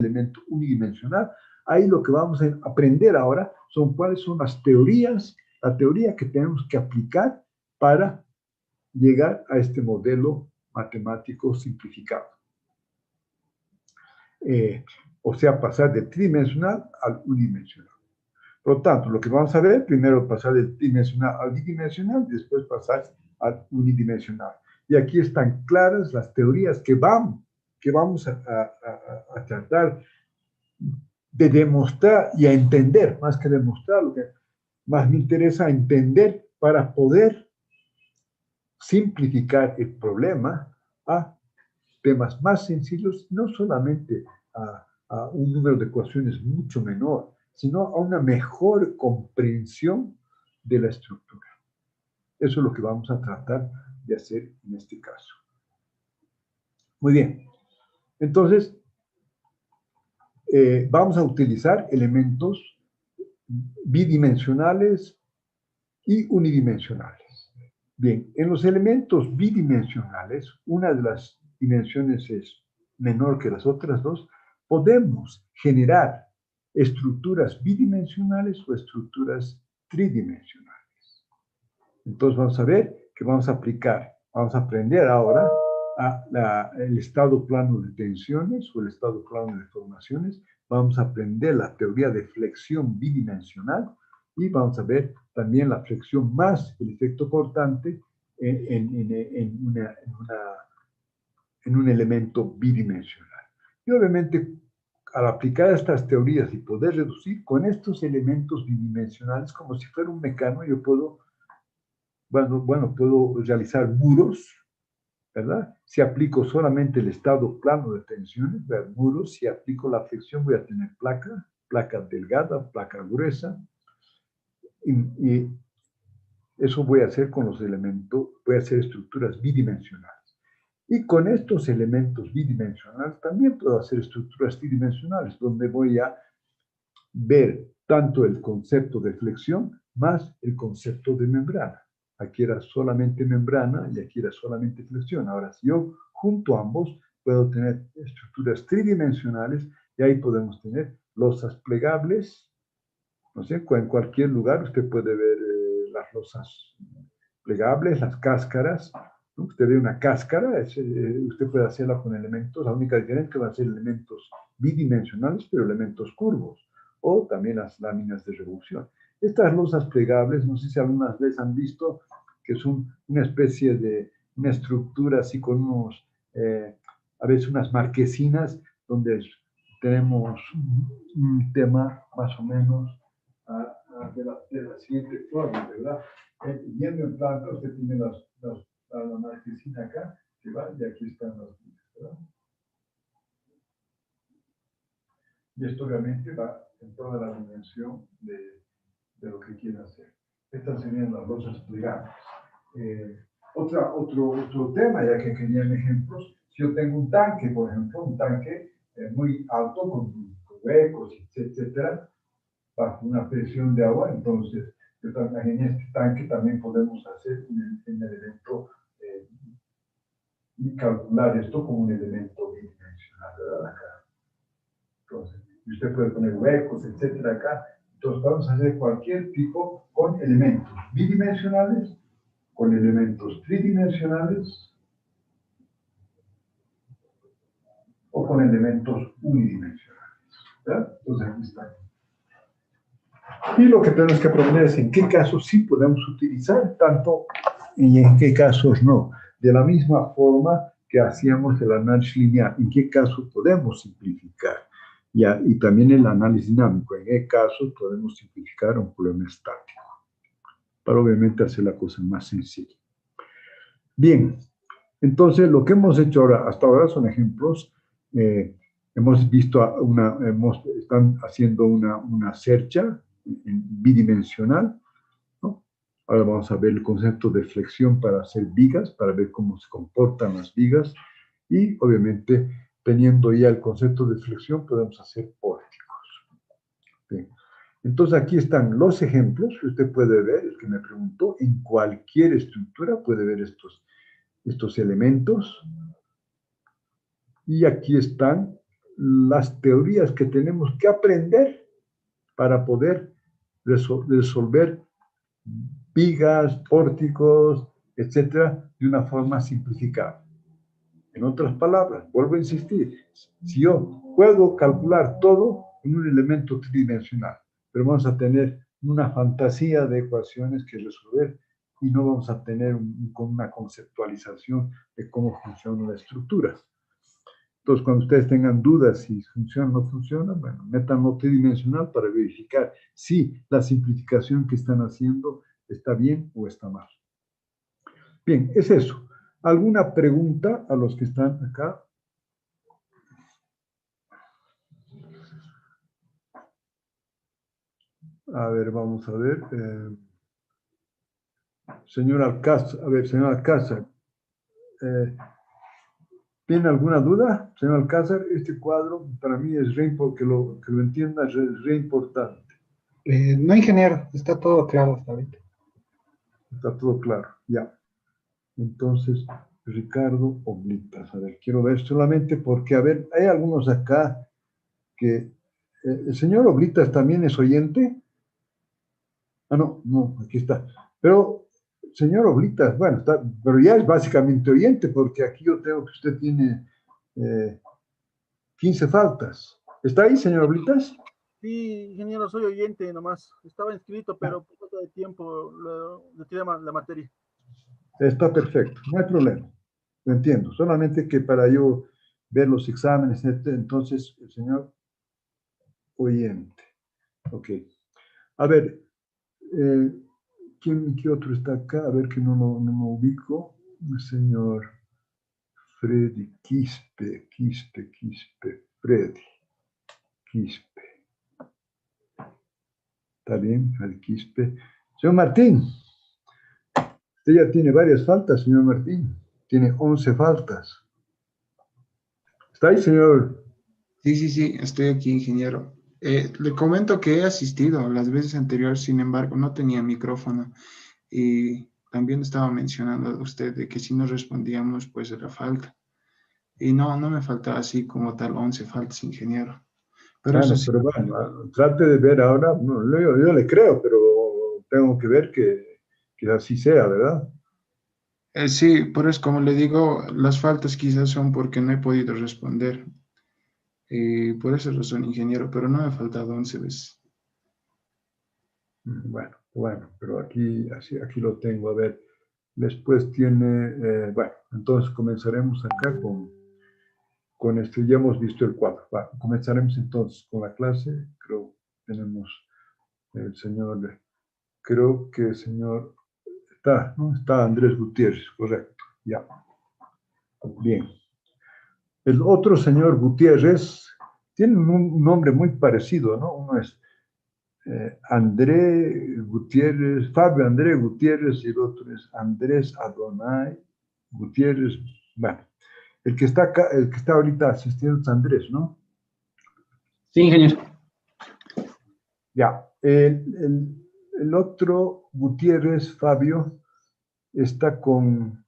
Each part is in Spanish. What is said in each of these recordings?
elemento unidimensional. Ahí lo que vamos a aprender ahora son cuáles son las teorías, la teoría que tenemos que aplicar para llegar a este modelo matemático simplificado. O sea, pasar de tridimensional al unidimensional. Por lo tanto, lo que vamos a ver, primero pasar del tridimensional al bidimensional, después pasar al unidimensional. Y aquí están claras las teorías que vamos a tratar de demostrar y a entender, más que demostrar, lo que más me interesa entender para poder simplificar el problema a temas más sencillos, no solamente a un número de ecuaciones mucho menor, sino a una mejor comprensión de la estructura. Eso es lo que vamos a tratar de hacer en este caso. Muy bien. Entonces, vamos a utilizar elementos bidimensionales y unidimensionales. Bien, en los elementos bidimensionales, una de las dimensiones es menor que las otras dos, podemos generar estructuras bidimensionales o estructuras tridimensionales. Entonces vamos a ver que vamos a aprender ahora el estado plano de tensiones o el estado plano de formaciones. Vamos a aprender la teoría de flexión bidimensional y vamos a ver también la flexión más el efecto cortante en un elemento bidimensional. Y obviamente, al aplicar estas teorías y poder reducir con estos elementos bidimensionales, como si fuera un mecano, yo puedo, puedo realizar muros, ¿verdad? Si aplico solamente el estado plano de tensiones, ¿verdad? Muros, si aplico la flexión voy a tener placa delgada, placa gruesa, y eso voy a hacer con los elementos, voy a hacer estructuras bidimensionales. Y con estos elementos bidimensionales también puedo hacer estructuras tridimensionales, donde voy a ver tanto el concepto de flexión más el concepto de membrana. Aquí era solamente membrana y aquí era solamente flexión. Ahora, si yo junto ambos, puedo tener estructuras tridimensionales y ahí podemos tener losas plegables. No sé, en cualquier lugar usted puede ver las losas plegables, las cáscaras. ¿No? Usted ve una cáscara, usted puede hacerla con elementos, la única diferencia es que van a ser elementos bidimensionales, pero elementos curvos, o también las láminas de revolución. Estas losas plegables, no sé si algunas veces han visto, que son una especie de una estructura así con unos, a veces unas marquesinas, donde tenemos un tema más o menos de la siguiente forma, ¿verdad? Yendo en planta, usted tiene la marquesina acá, que va, y aquí están las líneas, ¿verdad? Y esto obviamente va en toda la dimensión de lo que quiere hacer. Estas serían las losas plegables. Otro tema, ya que querían ejemplos, si yo tengo un tanque, por ejemplo, un tanque muy alto, con huecos, etcétera, bajo una presión de agua, entonces en este tanque también podemos hacer un elemento y calcular esto como un elemento bidimensional, ¿verdad? Acá. Entonces, usted puede poner huecos, etcétera, acá. Entonces, vamos a hacer cualquier tipo con elementos bidimensionales, con elementos tridimensionales o con elementos unidimensionales, ¿verdad? Entonces, aquí está. Y lo que tenemos que aprender es en qué casos sí podemos utilizar tanto y en qué casos no. De la misma forma que hacíamos el análisis lineal, en qué casos podemos simplificar. Y también el análisis dinámico, en qué casos podemos simplificar un problema estático. Para obviamente hacer la cosa más sencilla. Bien, entonces lo que hemos hecho hasta ahora son ejemplos. Hemos visto, están haciendo una cercha bidimensional, ¿no? Ahora vamos a ver el concepto de flexión para hacer vigas, para ver cómo se comportan las vigas, y obviamente teniendo ya el concepto de flexión podemos hacer pórticos. Bien. Entonces aquí están los ejemplos que usted puede ver, el que me preguntó, en cualquier estructura puede ver estos elementos, y aquí están las teorías que tenemos que aprender para poder resolver vigas, pórticos, etcétera, de una forma simplificada. En otras palabras, vuelvo a insistir, si yo puedo calcular todo en un elemento tridimensional, pero vamos a tener una fantasía de ecuaciones que resolver y no vamos a tener una conceptualización de cómo funciona la estructura. Entonces, cuando ustedes tengan dudas si funciona o no funciona, bueno, métanlo tridimensional para verificar si la simplificación que están haciendo está bien o está mal. Bien, es eso. ¿Alguna pregunta a los que están acá? A ver, vamos a ver. Señor Alcázar, a ver, señor Alcázar, ¿tiene alguna duda? Señor Alcázar, este cuadro para mí es que lo entienda, es re importante. No, ingeniero, está todo claro hasta ahorita. Está todo claro, ya. Entonces, Ricardo Oblitas, a ver, quiero ver solamente porque, a ver, hay algunos acá que... ¿El señor Oblitas también es oyente? Ah, no, aquí está. Pero, señor Oblitas, bueno, está, pero ya es básicamente oyente, porque aquí yo tengo que usted tiene 15 faltas. ¿Está ahí, señor Oblitas? Sí, ingeniero, soy oyente nomás. Estaba inscrito, pero por falta de tiempo retiré la materia. Está perfecto, no hay problema. Lo entiendo. Solamente que para yo ver los exámenes, entonces, el señor oyente. Ok. A ver, ¿qué otro está acá? A ver que no me ubico. El señor Freddy Quispe, Freddy Quispe. Está bien, Freddy Quispe. Señor Martín, usted ya tiene varias faltas, señor Martín. Tiene 11 faltas. ¿Está ahí, señor? Sí, estoy aquí, ingeniero. Le comento que he asistido las veces anteriores, sin embargo, no tenía micrófono. Y también estaba mencionando a usted de que si no respondíamos, pues era falta. Y no me faltaba así como tal 11 faltas, ingeniero. Pero eso Bueno, sí, pero bueno, trate de ver ahora. No, yo le creo, pero tengo que ver que así sea, ¿verdad? sí, pero es como le digo, las faltas quizás son porque no he podido responder. Por esa razón, ingeniero, pero no me ha faltado 11 veces. Bueno, pero aquí lo tengo. A ver, después tiene, bueno, entonces comenzaremos acá con esto. Ya hemos visto el cuadro. Comenzaremos entonces con la clase. Creo que tenemos el señor, creo que el señor está, ¿no? Está Andrés Gutiérrez, correcto. Ya, bien. El otro señor Gutiérrez tiene un nombre muy parecido, ¿no? Uno es André Gutiérrez, Fabio André Gutiérrez y el otro es Andrés Adonai Gutiérrez. Bueno, el que está acá, el que está ahorita asistiendo es Andrés, ¿no? Sí, ingeniero. Ya. El otro Gutiérrez, Fabio, está con...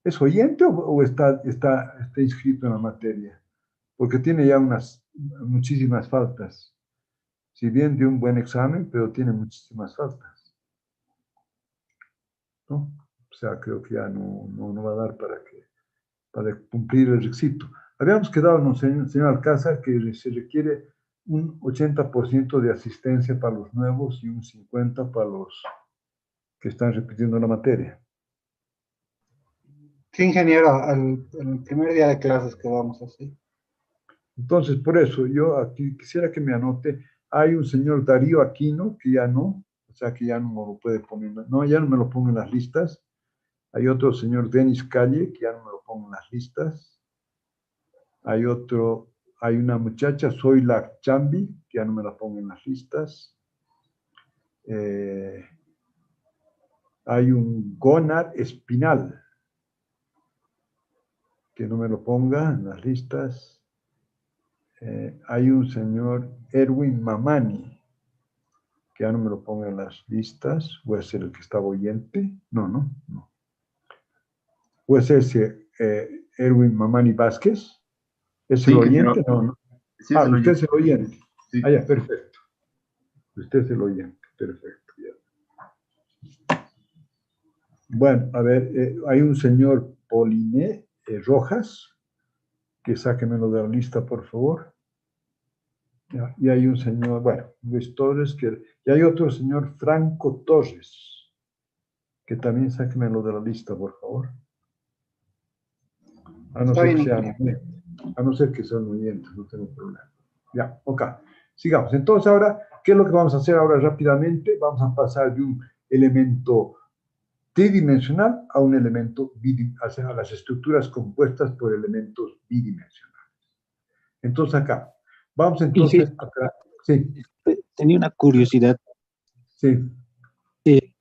¿Es oyente o está inscrito en la materia? Porque tiene ya muchísimas faltas. Si bien dio un buen examen, pero tiene muchísimas faltas, ¿no? O sea, creo que ya no va a dar para cumplir el requisito. Habíamos quedado, ¿no, señor Alcázar, que se requiere un 80% de asistencia para los nuevos y un 50% para los que están repitiendo la materia. Sí, ingeniero, el primer día de clases que vamos a hacer. Entonces, por eso yo aquí quisiera que me anote, hay un señor Darío Aquino que ya no, o sea que ya no me lo puede poner, no, ya no me lo pongo en las listas. Hay otro señor Denis Calle que ya no me lo pongo en las listas. Hay una muchacha, Soy la Chambi, que ya no me la pongo en las listas. Hay un Gonar Espinal, que no me lo ponga en las listas. Hay un señor Erwin Mamani, que ya no me lo ponga en las listas. Voy a ser el que estaba oyente. No. Voy a ser ese Erwin Mamani Vázquez. ¿Es Sí, el ingeniero. oyente? No, no. Sí, es el Usted oyente. es el oyente. Sí. Ya, perfecto. Usted es el oyente, perfecto. Ya. Bueno, a ver, hay un señor Poliné Rojas, que sáquemelo de la lista, por favor. Ya, y hay un señor, bueno, Luis Torres, y hay otro señor Franco Torres, que también sáquemelo de la lista, por favor. A no Está ser que bien, sean oyentes. A no ser que sean oyentes, no tengo problema. Ya, ok. Sigamos. Entonces ahora, ¿qué es lo que vamos a hacer ahora rápidamente? Vamos a pasar de un elemento tridimensional a un elemento bidimensional, a las estructuras compuestas por elementos bidimensionales. Entonces acá, vamos Inge, entonces acá. Sí, tenía una curiosidad. sí.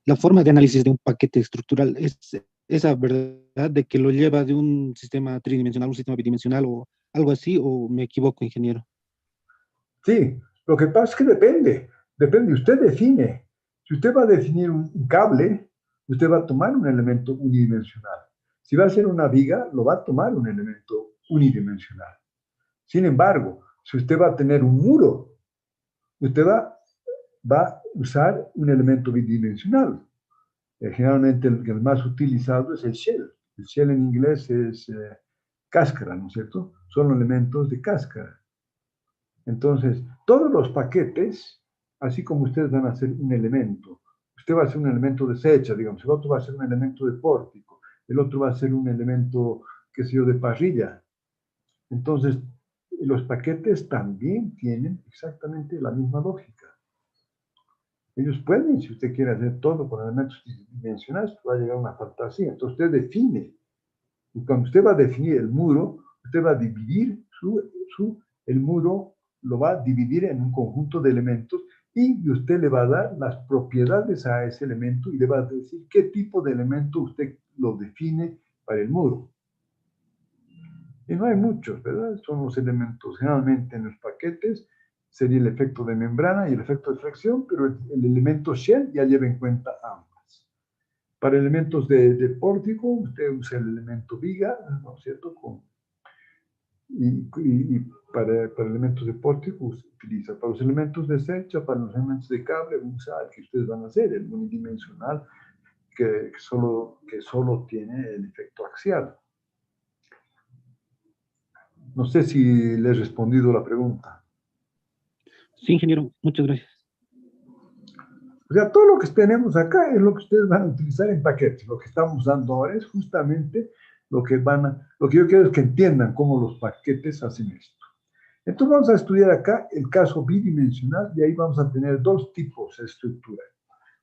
La forma de análisis de un paquete estructural es esa, ¿verdad? De que lo lleva de un sistema tridimensional a un sistema bidimensional o algo así, o me equivoco, ingeniero. Sí, lo que pasa es que depende, usted define. Si usted va a definir un cable, usted va a tomar un elemento unidimensional. Si va a hacer una viga, lo va a tomar un elemento unidimensional. Sin embargo, si usted va a tener un muro, usted va a usar un elemento bidimensional. Generalmente el más utilizado es el shell. El shell en inglés es cáscara, ¿no es cierto? Son elementos de cáscara. Entonces, todos los paquetes, así como ustedes van a hacer un elemento, usted va a hacer un elemento de secha, digamos, el otro va a ser un elemento de pórtico, el otro va a ser un elemento, qué sé yo, de parrilla. Entonces, los paquetes también tienen exactamente la misma lógica. Ellos pueden, si usted quiere hacer todo con elementos dimensionales, va a llegar a una fantasía. Entonces, usted define. Y cuando usted va a definir el muro, usted va a dividir el muro, lo va a dividir en un conjunto de elementos y usted le va a dar las propiedades a ese elemento y le va a decir qué tipo de elemento usted lo define para el muro. Y no hay muchos, ¿verdad? Son los elementos. Generalmente en los paquetes sería el efecto de membrana y el efecto de fricción, pero el elemento shell ya lleva en cuenta ambas. Para elementos de pórtico, usted usa el elemento viga, ¿no es cierto? Y para elementos de pórtico utiliza. Para los elementos de secha, para los elementos de cable, usa el que ustedes van a hacer, el unidimensional, que solo tiene el efecto axial. No sé si le he respondido la pregunta. Sí, ingeniero, muchas gracias. O sea, todo lo que tenemos acá es lo que ustedes van a utilizar en paquetes. Lo que estamos usando ahora es justamente lo que yo quiero es que entiendan cómo los paquetes hacen esto. Entonces vamos a estudiar acá el caso bidimensional y ahí vamos a tener dos tipos de estructura.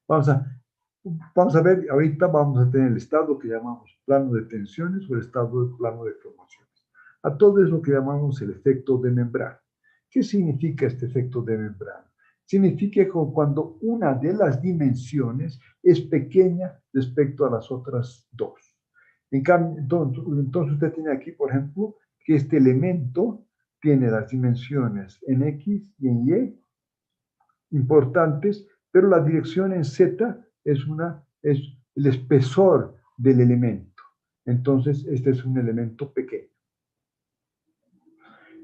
Vamos a ver, ahorita vamos a tener el estado que llamamos plano de tensiones o el estado de plano de formaciones. A todo es lo que llamamos el efecto de membrana. ¿Qué significa este efecto de membrana? Significa que cuando una de las dimensiones es pequeña respecto a las otras dos. En cambio, entonces usted tiene aquí, por ejemplo, que este elemento tiene las dimensiones en X y en Y importantes, pero la dirección en Z es el espesor del elemento. Entonces, este es un elemento pequeño.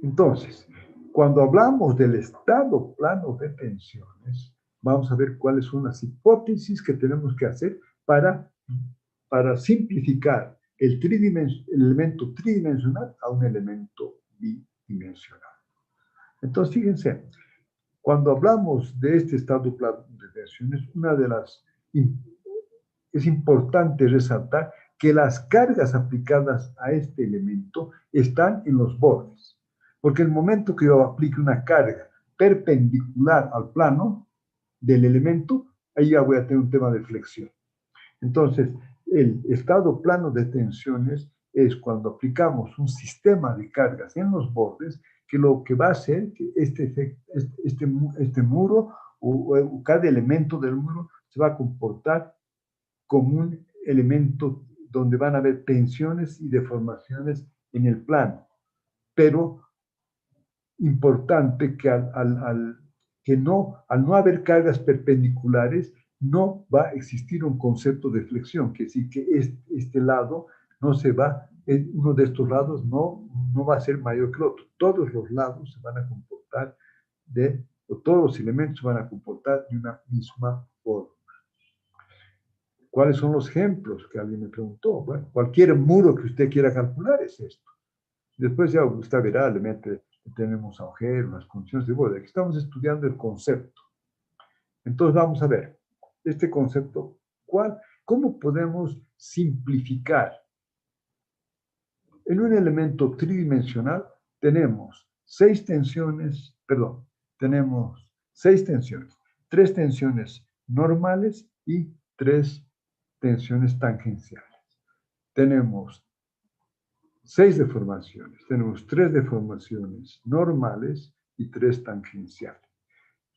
Entonces, cuando hablamos del estado plano de tensiones, vamos a ver cuáles son las hipótesis que tenemos que hacer para simplificar el elemento tridimensional a un elemento bidimensional. Entonces, fíjense, cuando hablamos de este estado plano de tensiones, es importante resaltar que las cargas aplicadas a este elemento están en los bordes. Porque el momento que yo aplique una carga perpendicular al plano del elemento, ahí ya voy a tener un tema de flexión. Entonces, el estado plano de tensiones es cuando aplicamos un sistema de cargas en los bordes que lo que va a hacer que este muro o cada elemento del muro se va a comportar como un elemento donde van a haber tensiones y deformaciones en el plano. Pero importante que al no haber cargas perpendiculares, no va a existir un concepto de flexión, que sí que este lado no se va, uno de estos lados no va a ser mayor que el otro. Todos los lados se van a comportar o todos los elementos se van a comportar de una misma forma. ¿Cuáles son los ejemplos que alguien me preguntó? Bueno, cualquier muro que usted quiera calcular es esto. Después ya usted verá, tenemos agujeros, las condiciones de borde. Aquí estamos estudiando el concepto. Entonces vamos a ver, este concepto, ¿cómo podemos simplificar? En un elemento tridimensional tenemos seis tensiones, 3 tensiones normales y 3 tensiones tangenciales. Tenemos 6 deformaciones, tenemos 3 deformaciones normales y 3 tangenciales.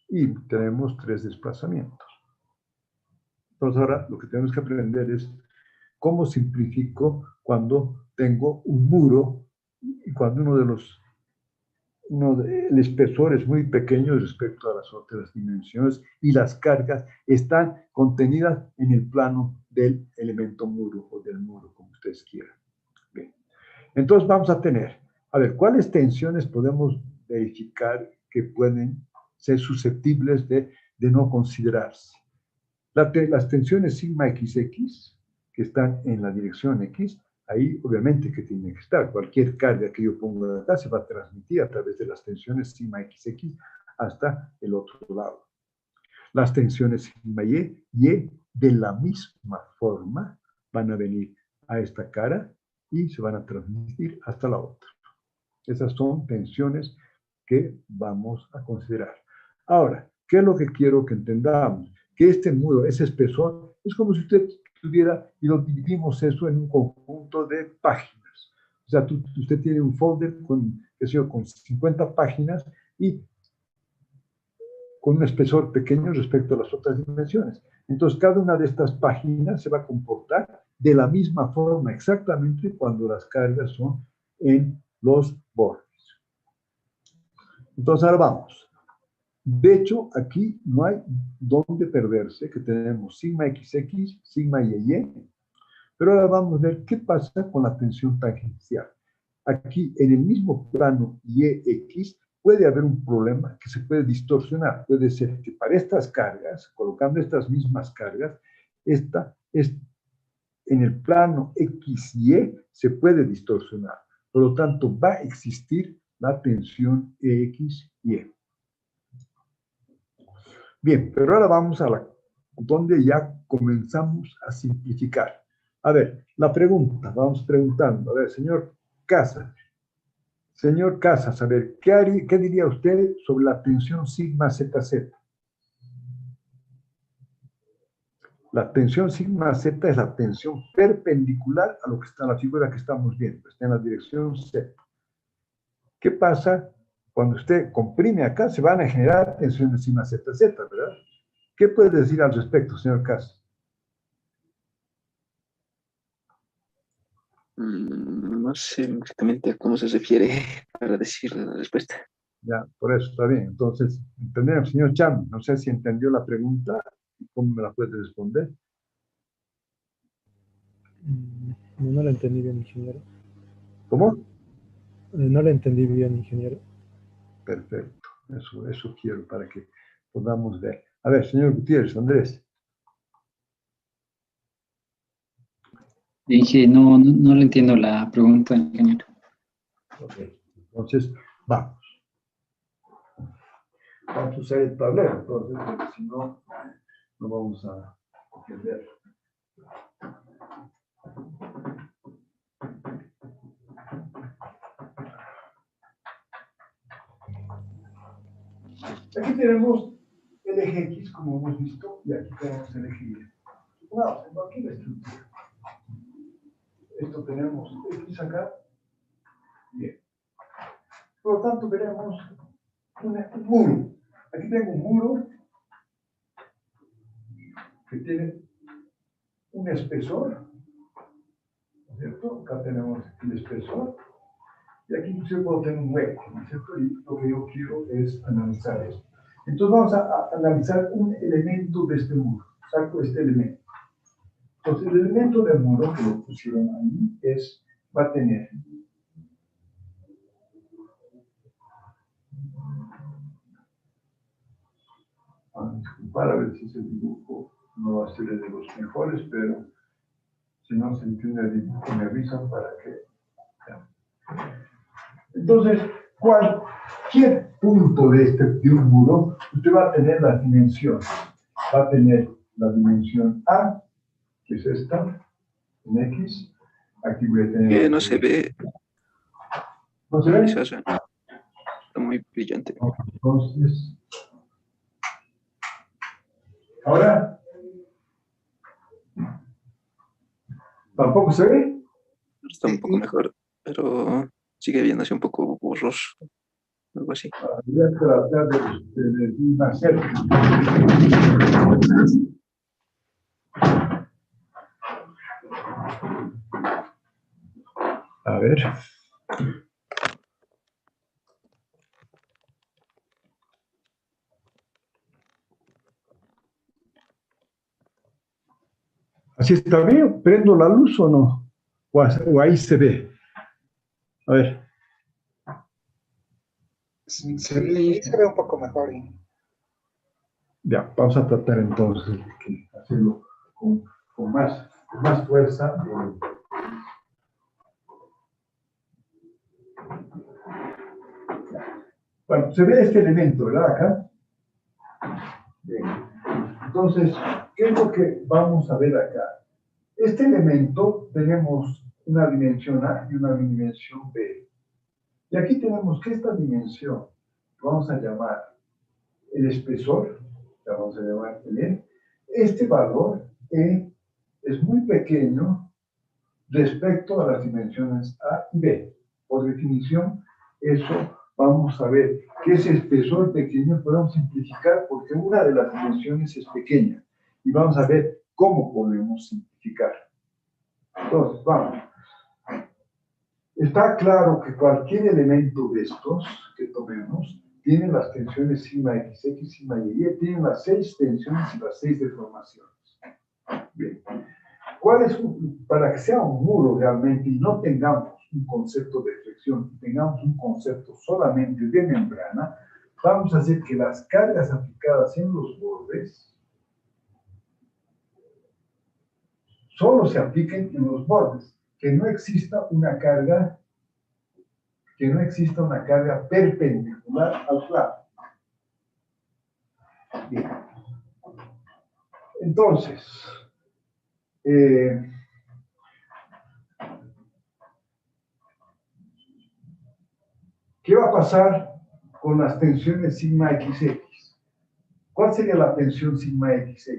Y tenemos 3 desplazamientos. Entonces ahora lo que tenemos que aprender es cómo simplifico cuando tengo un muro y cuando el espesor es muy pequeño respecto a las otras dimensiones y las cargas están contenidas en el plano del elemento muro o del muro, como ustedes quieran. Bien. Entonces vamos a tener, ¿cuáles tensiones podemos verificar que pueden ser susceptibles de no considerarse? Las tensiones sigma XX, que están en la dirección X, ahí obviamente que tiene que estar. Cualquier carga que yo ponga acá se va a transmitir a través de las tensiones sigma XX hasta el otro lado. Las tensiones sigma Y de la misma forma van a venir a esta cara y se van a transmitir hasta la otra. Esas son tensiones que vamos a considerar. Ahora, ¿qué es lo que quiero que entendamos? Que este muro, ese espesor, es como si usted tuviera, y lo dividimos eso en un conjunto de páginas. O sea, usted tiene un folder con 50 páginas y con un espesor pequeño respecto a las otras dimensiones. Entonces, cada una de estas páginas se va a comportar de la misma forma exactamente cuando las cargas son en los bordes. Entonces, ahora vamos. De hecho, aquí no hay dónde perderse, que tenemos sigma XX, sigma YY. Pero ahora vamos a ver qué pasa con la tensión tangencial. Aquí, en el mismo plano YX, puede haber un problema que se puede distorsionar. Puede ser que para estas cargas, colocando estas mismas cargas, en el plano XY se puede distorsionar. Por lo tanto, va a existir la tensión EXY. Bien, pero ahora vamos a donde ya comenzamos a simplificar. A ver, la pregunta, vamos preguntando. A ver, señor Casas, a ver, ¿qué diría usted sobre la tensión sigma ZZ? La tensión sigma Z es la tensión perpendicular a lo que está en la figura que estamos viendo, está en la dirección Z. ¿Qué pasa? Cuando usted comprime acá, se van a generar tensiones sigma ZZ, ¿verdad? ¿Qué puede decir al respecto, señor Casas? No sé exactamente a cómo se refiere para decir la respuesta. Ya, por eso está bien. Entonces, entendemos, señor Cham, no sé si entendió la pregunta y cómo me la puede responder. No la entendí bien, ingeniero. ¿Cómo? No la entendí bien, ingeniero. Perfecto. Eso quiero para que podamos ver. A ver, señor Gutiérrez, Andrés. Dije, no le entiendo la pregunta, ingeniero. Ok, entonces vamos. Vamos a usar el tablero, entonces, porque si no, no vamos a entender. Aquí tenemos el eje X, como hemos visto, y aquí tenemos el eje Y. Wow, en cualquier estructura. Esto tenemos X acá. Bien. Por lo tanto, veremos un muro. Aquí tengo un muro que tiene un espesor, ¿no es cierto? Acá tenemos el espesor. Y aquí yo puedo tener un hueco, ¿no es cierto? Y lo que yo quiero es analizar esto. Entonces vamos a analizar un elemento de este muro. Saco este elemento. Entonces, el elemento del muro que lo pusieron ahí va a tener disculpar, a ver si ese dibujo no va a ser de los mejores, pero si no se entiende el dibujo me avisan para que... Entonces, cualquier punto de un muro, usted va a tener las dimensiones. Va a tener la dimensión A, que es esta, en X. Aquí voy a tener... Que no se ve. ¿No se ve? Está muy brillante. Entonces... Ahora, ¿tampoco se ve? Está un poco mejor, pero sigue viéndose un poco borroso. Algo así. Voy a tratar de hacer. A ver. ¿Así está bien? ¿Prendo la luz o no? ¿O ahí se ve? A ver. Sí, se ve un poco mejor. Ya, vamos a tratar entonces de hacerlo con más fuerza. Bueno, se ve este elemento, ¿verdad? Acá. Bien. Entonces, ¿qué es lo que vamos a ver acá? Este elemento tenemos una dimensión A y una dimensión B. Y aquí tenemos que esta dimensión, vamos a llamar el espesor, vamos a llamar el E. Este valor E es muy pequeño respecto a las dimensiones A y B. Por definición, eso vamos a ver que ese espesor pequeño podemos simplificar porque una de las dimensiones es pequeña. Y vamos a ver cómo podemos simplificar. Entonces, vamos. Está claro que cualquier elemento de estos que tomemos tiene las tensiones sigma XX, sigma y, tienen las 6 tensiones y las 6 deformaciones. Bien. Para que sea un muro realmente y no tengamos un concepto de flexión, tengamos un concepto solamente de membrana, vamos a hacer que las cargas aplicadas en los bordes solo se apliquen en los bordes, que no exista una carga perpendicular al plano. Bien. Entonces, ¿qué va a pasar con las tensiones sigma XX? ¿Cuál sería la tensión sigma XX?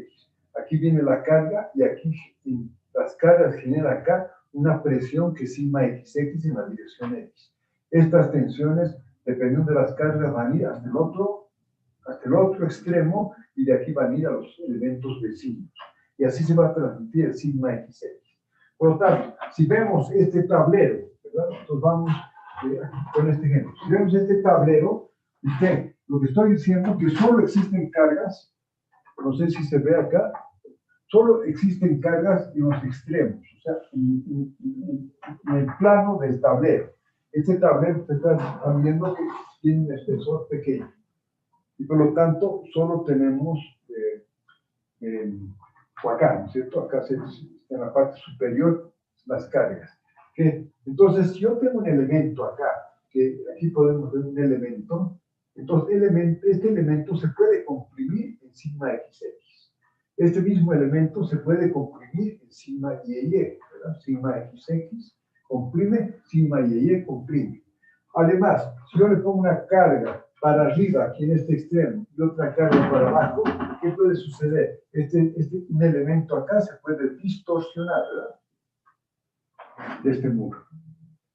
Aquí viene la carga y aquí las cargas generan acá una presión que es sigma XX en la dirección X. Estas tensiones, dependiendo de las cargas, van a ir hasta el otro extremo y de aquí van a ir a los elementos vecinos. Y así se va a transmitir el sigma XX. Por lo tanto, si vemos este tablero, ¿verdad? Entonces vamos con este ejemplo. Si vemos este tablero, lo que estoy diciendo es que solo existen cargas, no sé si se ve acá, solo existen cargas en los extremos, o sea, en el plano del tablero. Este tablero se está viendo que tiene un espesor pequeño. Y por lo tanto, solo tenemos acá, ¿no es cierto? Acá en la parte superior las cargas. Entonces, si yo tengo un elemento acá, que aquí podemos ver un elemento, entonces este elemento se puede comprimir en sigma XX. Este mismo elemento se puede comprimir en sigma y, ¿verdad? Sigma XX comprime, sigma y comprime. Además, si yo le pongo una carga para arriba, aquí en este extremo, y otra carga para abajo, ¿qué puede suceder? Un elemento acá se puede distorsionar, ¿verdad? De este muro.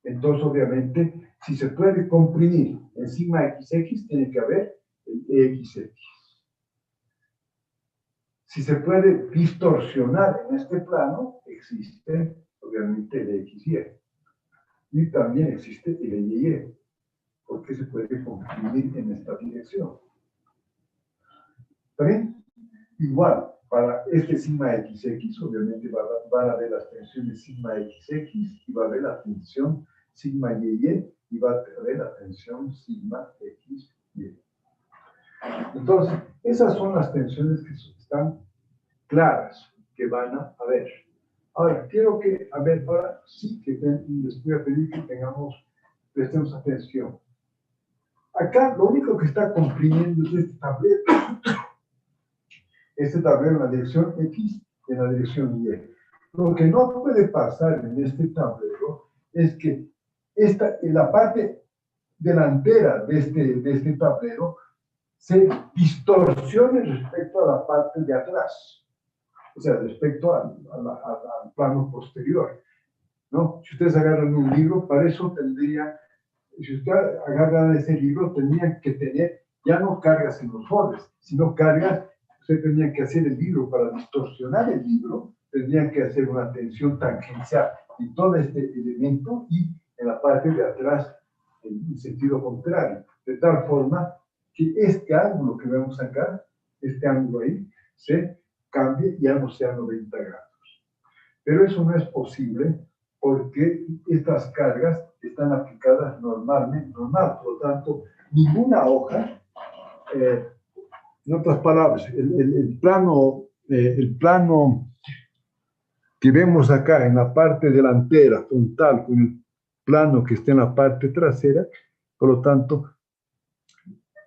Entonces, obviamente, si se puede comprimir en sigma XX, tiene que haber el EXX. Si se puede distorsionar en este plano, existe, obviamente, el XY. Y también existe el YY, porque se puede comprimir en esta dirección. ¿Está bien? Igual, para este sigma XX, obviamente van a ver las tensiones sigma XX y va a haber la tensión sigma YY y va a haber la tensión sigma XY. Entonces, esas son las tensiones que están claras, que van a haber. Ahora, quiero que, a ver, ahora sí que les voy a pedir que prestemos atención. Acá lo único que está comprimiendo es este tablero en la dirección X y en la dirección Y. Lo que no puede pasar en este tablero es que en la parte delantera de este tablero se distorsione respecto a la parte de atrás, o sea, respecto al plano posterior, ¿no? Si ustedes agarran un libro, para eso si ustedes agarran ese libro, tendrían que tener ya no cargas en los bordes, sino cargas, ustedes tendrían que hacer el libro para distorsionar el libro, tendrían que hacer una tensión tangencial en todo este elemento y en la parte de atrás en sentido contrario, de tal forma que este ángulo que vemos acá, este ángulo ahí, se cambie y ambos sean 90 grados. Pero eso no es posible porque estas cargas están aplicadas normalmente, por lo tanto, ninguna hoja, en otras palabras, el plano que vemos acá en la parte delantera, frontal, con el plano que está en la parte trasera, por lo tanto,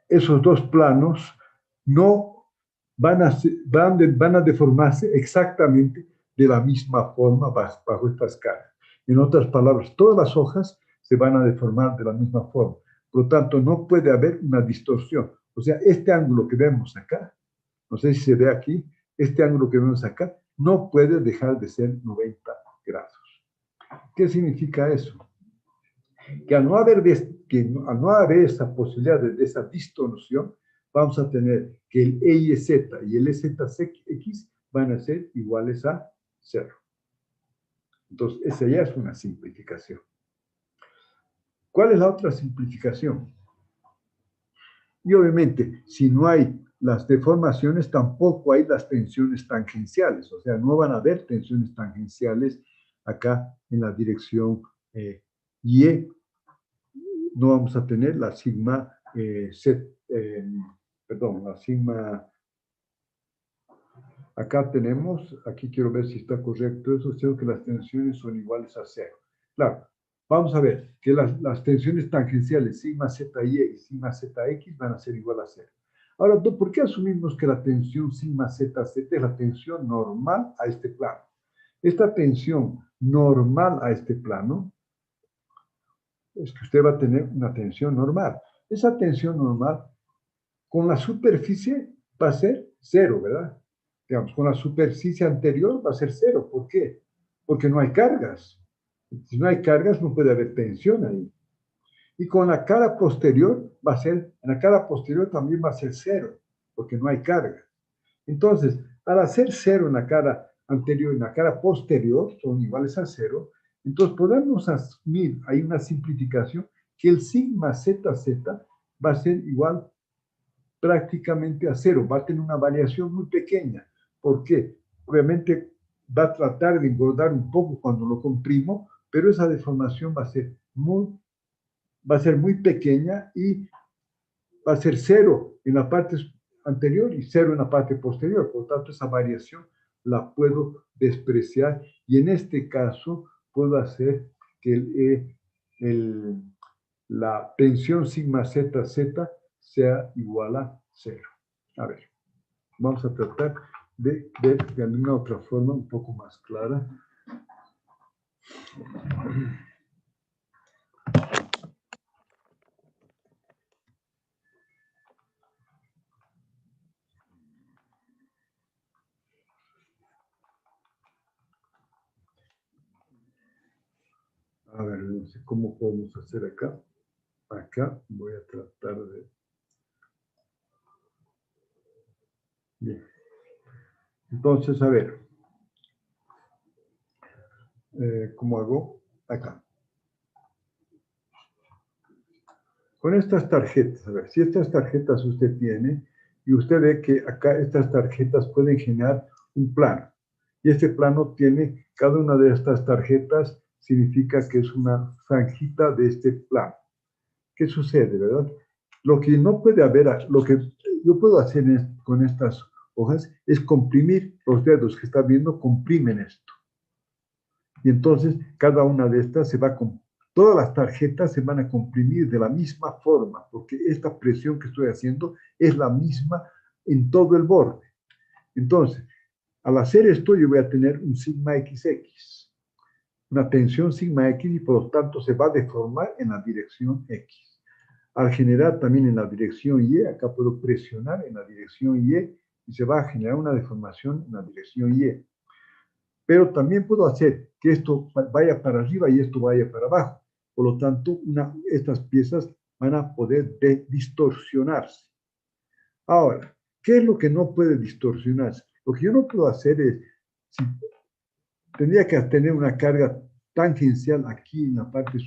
esos dos planos no van a deformarse exactamente de la misma forma bajo estas cargas. En otras palabras, todas las hojas se van a deformar de la misma forma. Por lo tanto, no puede haber una distorsión. O sea, este ángulo que vemos acá, no sé si se ve aquí, este ángulo que vemos acá, no puede dejar de ser 90 grados. ¿Qué significa eso? Que al no haber esa posibilidad de esa distorsión, vamos a tener que el EYZ y el EZX van a ser iguales a 0. Entonces, esa ya es una simplificación. ¿Cuál es la otra simplificación? Y obviamente, si no hay las deformaciones, tampoco hay las tensiones tangenciales. O sea, no van a haber tensiones tangenciales acá en la dirección Y. No vamos a tener la sigma la sigma. Acá tenemos, aquí quiero ver si está correcto eso, creo que las tensiones son iguales a 0. Claro, vamos a ver que las tensiones tangenciales sigma ZY y sigma ZX van a ser igual a 0. Ahora, ¿por qué asumimos que la tensión sigma ZZ es la tensión normal a este plano? Esta tensión normal a este plano es que usted va a tener una tensión normal. Esa tensión normal con la superficie va a ser 0, ¿verdad? Digamos, con la superficie anterior va a ser 0. ¿Por qué? Porque no hay cargas. Si no hay cargas, no puede haber tensión ahí. Y con la cara posterior en la cara posterior también va a ser 0, porque no hay carga. Entonces, al hacer 0 en la cara anterior y en la cara posterior, son iguales a 0, entonces podemos asumir, hay una simplificación, que el sigma ZZ va a ser igual prácticamente a 0, va a tener una variación muy pequeña. ¿Por qué? Obviamente va a tratar de engordar un poco cuando lo comprimo, pero esa deformación va a ser muy pequeña y va a ser 0 en la parte anterior y 0 en la parte posterior. Por lo tanto, esa variación la puedo despreciar y en este caso puedo hacer que la tensión sigma ZZ sea igual a 0. A ver, vamos a tratar de ver de alguna otra forma un poco más clara. A ver, no sé cómo podemos hacer acá. Acá voy a tratar de... Bien. Entonces, a ver. ¿Cómo hago? Acá. Con estas tarjetas, a ver, si estas tarjetas usted tiene, y usted ve que acá estas tarjetas pueden generar un plano. Y este plano tiene, cada una de estas tarjetas significa que es una franjita de este plano. ¿Qué sucede, verdad? Lo que no puede haber, lo que yo puedo hacer con estas hojas es comprimir los dedos que está viendo, comprimen esto. Y entonces cada una de estas se va a todas las tarjetas se van a comprimir de la misma forma, porque esta presión que estoy haciendo es la misma en todo el borde. Entonces, al hacer esto, yo voy a tener un sigma XX, una tensión sigma X, y por lo tanto se va a deformar en la dirección X. Al generar también en la dirección Y, acá puedo presionar en la dirección Y, y se va a generar una deformación en la dirección Y. Pero también puedo hacer que esto vaya para arriba y esto vaya para abajo. Por lo tanto, estas piezas van a poder distorsionarse. Ahora, ¿qué es lo que no puede distorsionarse? Lo que yo no puedo hacer es, tendría que tener una carga tangencial aquí en la parte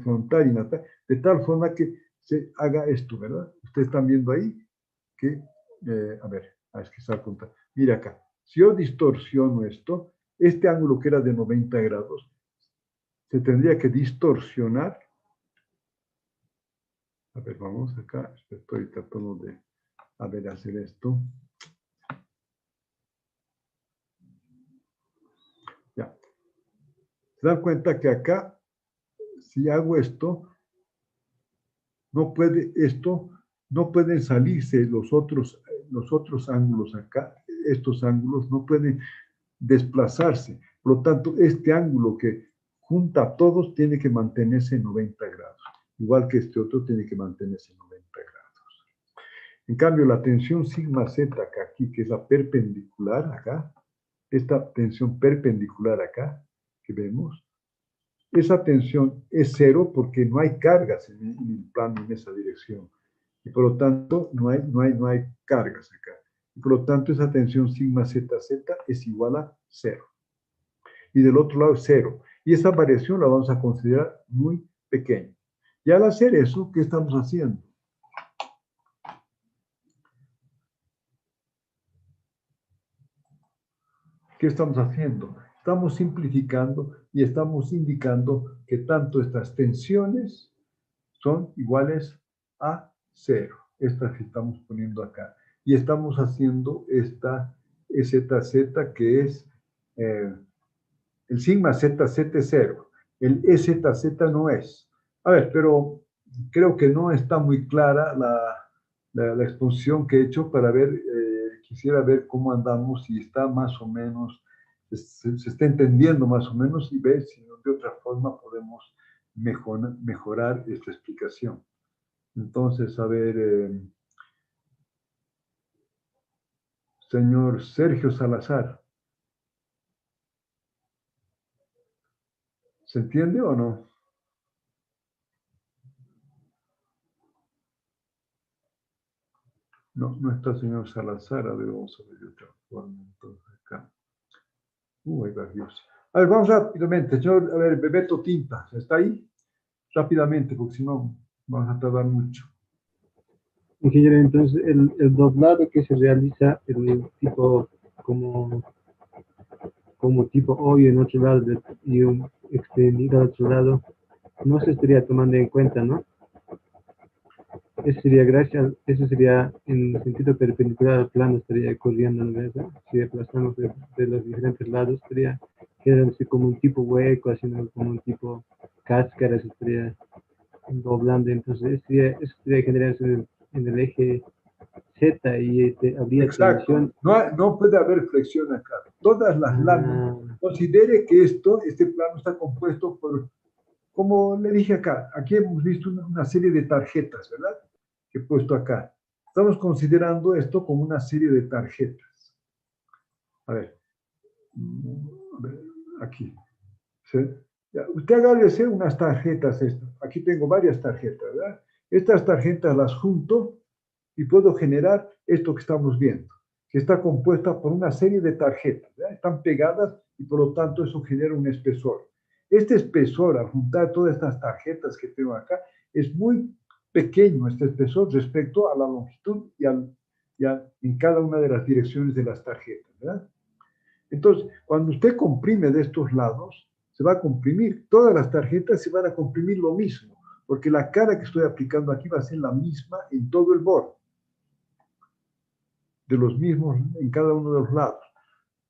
frontal, de tal forma que se haga esto, ¿verdad? Ustedes están viendo ahí que, a ver, es que se va a contar. Mira acá, si yo distorsiono esto, este ángulo que era de 90 grados, se tendría que distorsionar. A ver, vamos acá, estoy tratando de, hacer esto. Ya. Se dan cuenta que acá, si hago esto, no pueden salirse los otros ángulos acá, estos ángulos no pueden desplazarse. Por lo tanto, este ángulo que junta a todos tiene que mantenerse en 90 grados, igual que este otro tiene que mantenerse en 90 grados. En cambio, la tensión sigma Z acá, aquí, que es la perpendicular acá, esta tensión perpendicular acá, que vemos, esa tensión es cero porque no hay cargas en el plano en esa dirección. Y por lo tanto, no hay cargas acá. Y por lo tanto, esa tensión sigma ZZ es igual a cero. Y del otro lado, cero. Y esa variación la vamos a considerar muy pequeña. Y al hacer eso, ¿qué estamos haciendo? ¿Qué estamos haciendo? Estamos simplificando y estamos indicando que tanto estas tensiones son iguales a cero. Estas que estamos poniendo acá. Y estamos haciendo esta EZZ que es el sigma ZZ es cero. El EZZ no es. A ver, pero creo que no está muy clara la exposición que he hecho para ver, quisiera ver cómo andamos, si está más o menos, se está entendiendo más o menos y ver si de otra forma podemos mejorar esta explicación. Entonces, a ver, señor Sergio Salazar, ¿se entiende o no? No, no está el señor Salazar, a ver, vamos a ver de otra forma, entonces acá. Hay varios. A ver, vamos rápidamente, señor, a ver, Bebeto Tinta, ¿está ahí? Rápidamente, porque si no, vamos a tardar mucho. Ingeniero, entonces el doblado que se realiza en el tipo como tipo hoyo en otro lado y un extendido al otro lado, no se estaría tomando en cuenta, ¿no? Eso sería en el sentido perpendicular al plano, estaría corriendo, ¿verdad? Si desplazamos de los diferentes lados, estaría quedándose como un tipo hueco, haciendo como un tipo cáscara, se estaría doblando. Entonces, eso estaría generarse en el eje Z y habría Exacto. tensión. No puede haber flexión acá. Todas las láminas. Considere que este plano está compuesto por, como le dije acá, aquí hemos visto una serie de tarjetas, ¿verdad? Que he puesto acá. Estamos considerando esto como una serie de tarjetas. A ver, aquí. ¿Sí? Ya, usted agárrese unas tarjetas. Aquí tengo varias tarjetas, ¿verdad? Estas tarjetas las junto y puedo generar esto que estamos viendo, que está compuesta por una serie de tarjetas, ¿verdad? Están pegadas y por lo tanto eso genera un espesor. Este espesor, al juntar todas estas tarjetas que tengo acá, es muy pequeño este espesor respecto a la longitud y en cada una de las direcciones de las tarjetas, ¿verdad? Entonces, cuando usted comprime de estos lados, se va a comprimir. Todas las tarjetas se van a comprimir lo mismo, porque la cara que estoy aplicando aquí va a ser la misma en todo el borde, de los mismos en cada uno de los lados.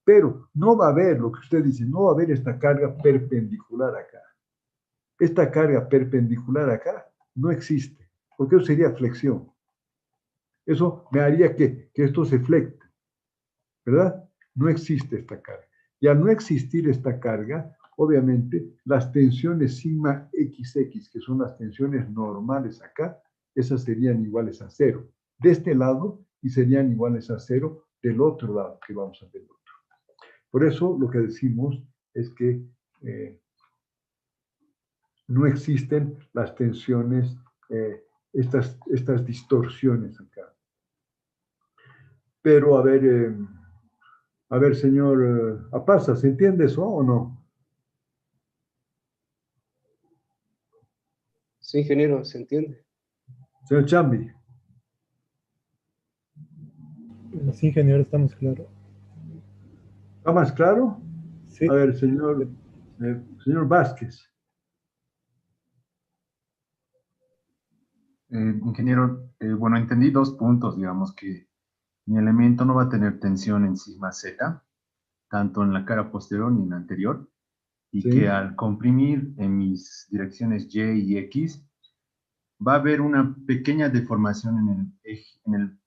Pero no va a haber, lo que usted dice, no va a haber esta carga perpendicular acá. Esta carga perpendicular acá no existe, porque eso sería flexión. Eso me haría que esto se flecte, ¿verdad? No existe esta carga. Y al no existir esta carga, obviamente, las tensiones sigma XX, que son las tensiones normales acá, esas serían iguales a cero. De este lado, y serían iguales a cero del otro lado, que vamos a ver otro. Por eso lo que decimos es que no existen las tensiones, estas distorsiones acá. Pero a ver, señor Apasa, ¿se entiende eso o no? Sí, ingeniero, se entiende. Señor Chambi. Sí, ingeniero, estamos claros. ¿Está más claro? Sí. A ver, señor Vázquez. Ingeniero, bueno, entendí dos puntos, digamos, que mi elemento no va a tener tensión en sigma Z, tanto en la cara posterior ni en la anterior, y Sí. que al comprimir en mis direcciones Y y X, va a haber una pequeña deformación en el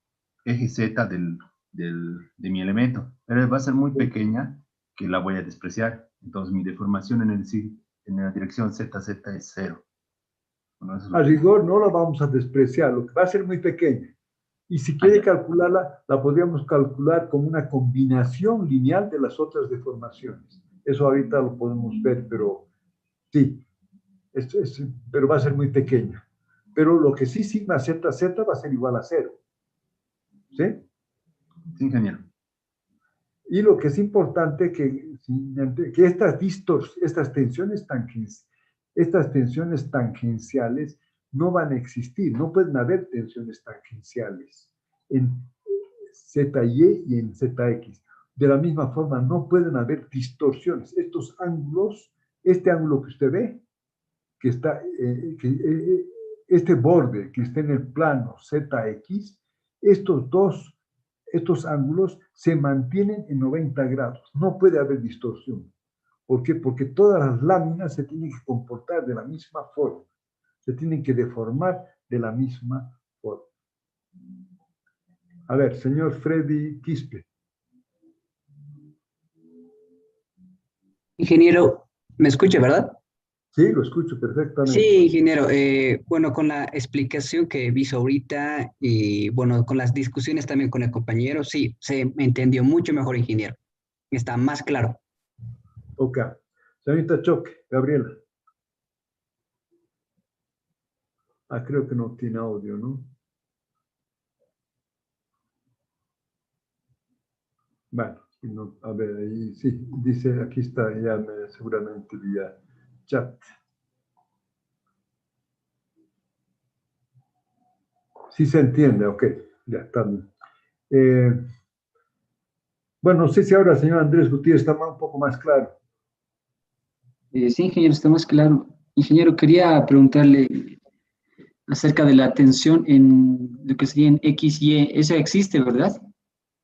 eje Z de mi elemento, pero va a ser muy pequeña que la voy a despreciar. Entonces mi deformación en la dirección ZZ es cero. Bueno, eso es A rigor no la vamos a despreciar, lo que va a ser muy pequeña. Y si quiere calcularla, la podríamos calcular como una combinación lineal de las otras deformaciones. Eso ahorita lo podemos ver, pero sí, pero va a ser muy pequeña. Pero lo que sí, sigma ZZ va a ser igual a cero. ¿Sí? Sí, ingeniero. Y lo que es importante que estas tensiones tangenciales no van a existir, no pueden haber tensiones tangenciales en ZY y en ZX. De la misma forma, no pueden haber distorsiones. Estos ángulos, este ángulo que usted ve, que está, este borde que está en el plano ZX, estos ángulos se mantienen en 90 grados. No puede haber distorsión. ¿Por qué? Porque todas las láminas se tienen que comportar de la misma forma. Se tienen que deformar de la misma forma. A ver, señor Freddy Quispe. Ingeniero, ¿me escucha, verdad? Sí, lo escucho perfectamente. Sí, ingeniero. Bueno, con la explicación que hizo ahorita y bueno, con las discusiones también con el compañero, sí, se me entendió mucho mejor, ingeniero. Está más claro. Ok. Señorita Choque, Gabriela. Creo que no tiene audio, ¿no? Bueno, no, a ver, ahí sí, dice, aquí está, ya seguramente vía chat. Sí se entiende, ok, ya está bien. Bueno, no sé si ahora, señor Andrés Gutiérrez, está un poco más claro. Sí, ingeniero, está más claro. Ingeniero, quería preguntarle acerca de la tensión en lo que sería en X, Y. ¿Esa existe, verdad?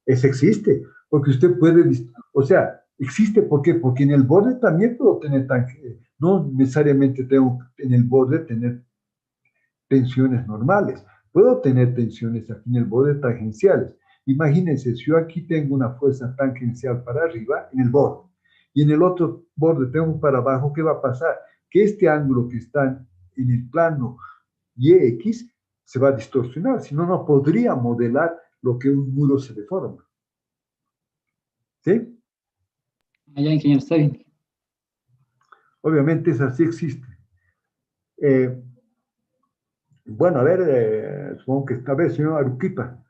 Esa existe, porque usted puede, o sea, existe, ¿por qué? Porque en el borde también puedo tener, no necesariamente tengo en el borde tener tensiones normales. Puedo tener tensiones aquí en el borde tangenciales. Imagínense, si yo aquí tengo una fuerza tangencial para arriba, en el borde, y en el otro borde tengo para abajo, ¿qué va a pasar? Que este ángulo que está en el plano YX se va a distorsionar, si no, no podría modelar lo que un muro se deforma. ¿Sí? Ya, ingeniero, está bien. Obviamente esa sí existe. Bueno, a ver, supongo que esta vez, señor Aruquipa.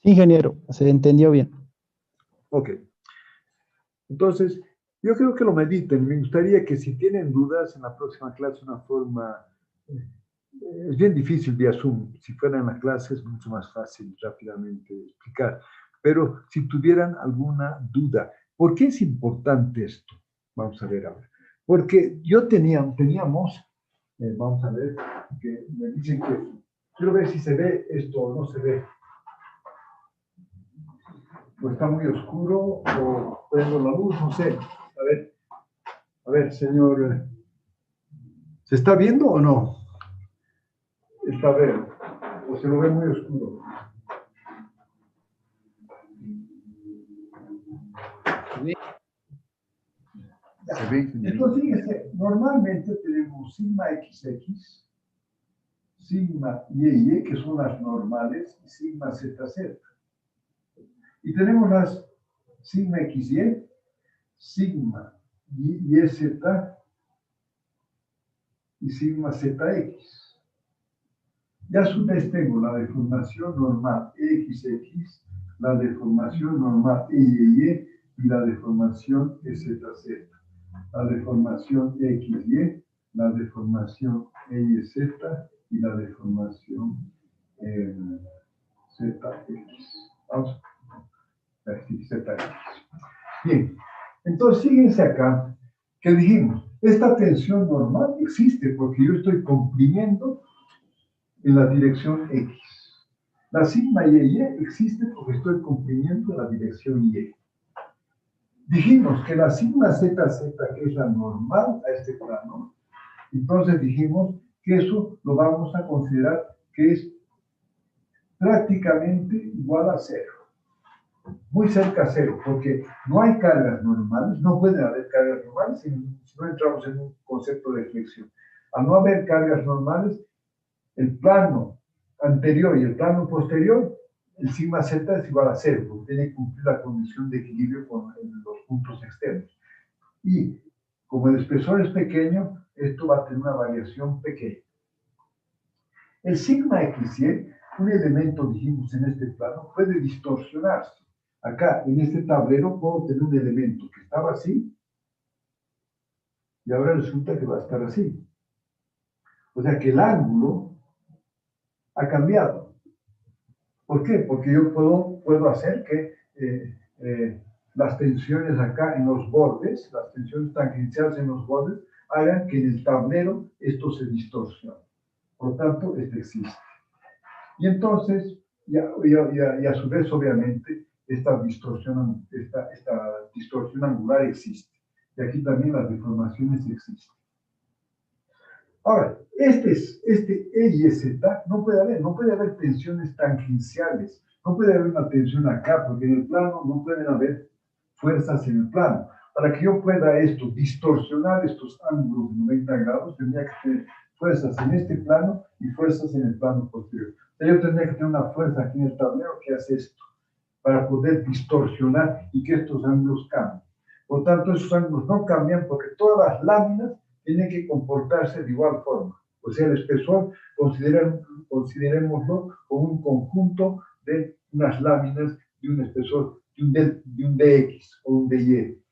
Sí, ingeniero, se entendió bien. Ok. Entonces, yo creo que lo mediten. Me gustaría que si tienen dudas en la próxima clase, una forma, es bien difícil vía Zoom. Si fuera en la clase es mucho más fácil rápidamente explicar. pero si tuvieran alguna duda, ¿por qué es importante esto? Vamos a ver ahora. Porque teníamos, vamos a ver, que me dicen que, quiero ver si se ve esto o no se ve. O está muy oscuro, o prendo la luz, no sé. A ver, señor, ¿se está viendo o no? Está verde, o se lo ve muy oscuro. Entonces, fíjense, normalmente tenemos sigma XX, sigma YY, que son las normales, y sigma ZZ. Y tenemos las sigma XY, sigma YZ y sigma ZX. Y a su vez tengo la deformación normal XX, la deformación normal YY y la deformación ZZ. La deformación XY, la deformación YZ y la deformación ZX. Vamos a ver si ZX. Bien, entonces fíjense acá que dijimos, esta tensión normal existe porque yo estoy comprimiendo en la dirección X. La sigma YY existe porque estoy comprimiendo en la dirección Y. Dijimos que la sigma ZZ, que es la normal a este plano, entonces dijimos que eso lo vamos a considerar que es prácticamente igual a cero. Muy cerca a cero, porque no hay cargas normales, no pueden haber cargas normales si no entramos en un concepto de flexión. Al no haber cargas normales, el plano anterior y el plano posterior, el sigma z es igual a cero, porque tiene que cumplir la condición de equilibrio con los puntos externos. Y como el espesor es pequeño, esto va a tener una variación pequeña. El sigma XY, un elemento, dijimos en este plano, puede distorsionarse. Acá, en este tablero, puedo tener un elemento que estaba así, y ahora resulta que va a estar así. O sea que el ángulo ha cambiado. ¿Por qué? Porque yo puedo hacer que las tensiones acá en los bordes, las tensiones tangenciales en los bordes, hagan que en el tablero esto se distorsione. Por lo tanto, esto existe. Y entonces, y a su vez, obviamente, esta distorsión angular existe. Y aquí también las deformaciones existen. Ahora, este E y Z no puede haber tensiones tangenciales, no puede haber una tensión acá, porque en el plano no pueden haber fuerzas en el plano. Para que yo pueda distorsionar estos ángulos de 90 grados, tendría que tener fuerzas en este plano y fuerzas en el plano posterior. O sea, yo tendría que tener una fuerza aquí en el tablero que hace esto, para poder distorsionar y que estos ángulos cambien. Por tanto, esos ángulos no cambian porque todas las láminas tienen que comportarse de igual forma. O sea, el espesor, considerémoslo como un conjunto de unas láminas de un espesor, de un DX o un DY.